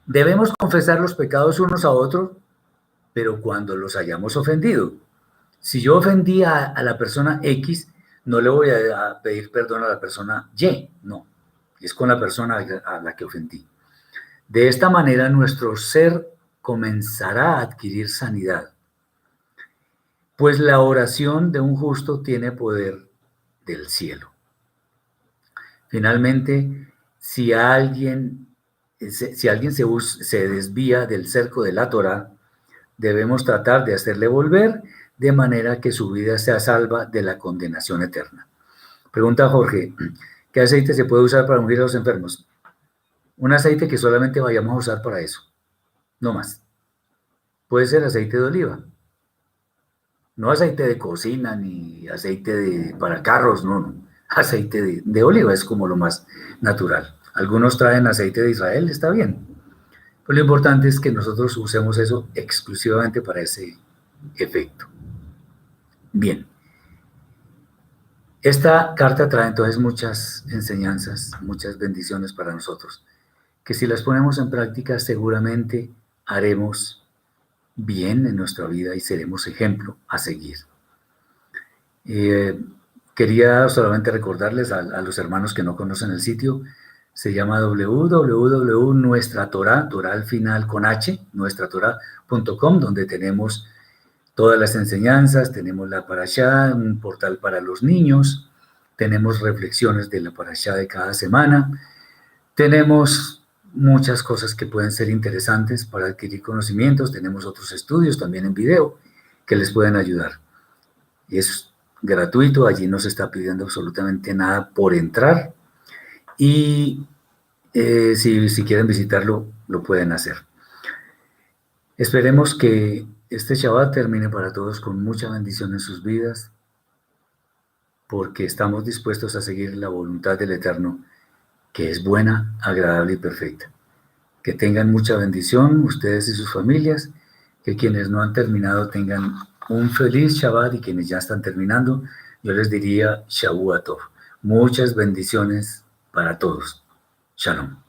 Debemos confesar los pecados unos a otros, pero cuando los hayamos ofendido. Si yo ofendí a la persona X, no le voy a pedir perdón a la persona Y, no, es con la persona a la que ofendí. De esta manera nuestro ser comenzará a adquirir sanidad, pues la oración de un justo tiene poder del cielo. Finalmente, si alguien se desvía del cerco de la Torá, debemos tratar de hacerle volver de manera que su vida sea salva de la condenación eterna. Pregunta Jorge, ¿qué aceite se puede usar para ungir a los enfermos? Un aceite que solamente vayamos a usar para eso, no más. Puede ser aceite de oliva, no aceite de cocina ni aceite para carros, no. Aceite de oliva es como lo más natural. Algunos traen aceite de Israel, está bien. Pero lo importante es que nosotros usemos eso exclusivamente para ese efecto. Bien. Esta carta trae entonces muchas enseñanzas, muchas bendiciones para nosotros, que si las ponemos en práctica seguramente haremos bien en nuestra vida y seremos ejemplo a seguir. Quería solamente recordarles a los hermanos que no conocen el sitio, se llama www.nuestratorah, Torah al final con H, nuestratorah.com, donde tenemos todas las enseñanzas, tenemos la parashá, un portal para los niños, tenemos reflexiones de la parashá de cada semana, tenemos muchas cosas que pueden ser interesantes para adquirir conocimientos, tenemos otros estudios también en video que les pueden ayudar. Es gratuito, allí no se está pidiendo absolutamente nada por entrar y si quieren visitarlo, lo pueden hacer. Esperemos que este Shabbat termine para todos con mucha bendición en sus vidas, porque estamos dispuestos a seguir la voluntad del Eterno, que es buena, agradable y perfecta. Que tengan mucha bendición ustedes y sus familias, que quienes no han terminado tengan un feliz Shabbat y quienes ya están terminando, yo les diría Shavua Tov. Muchas bendiciones para todos. Shalom.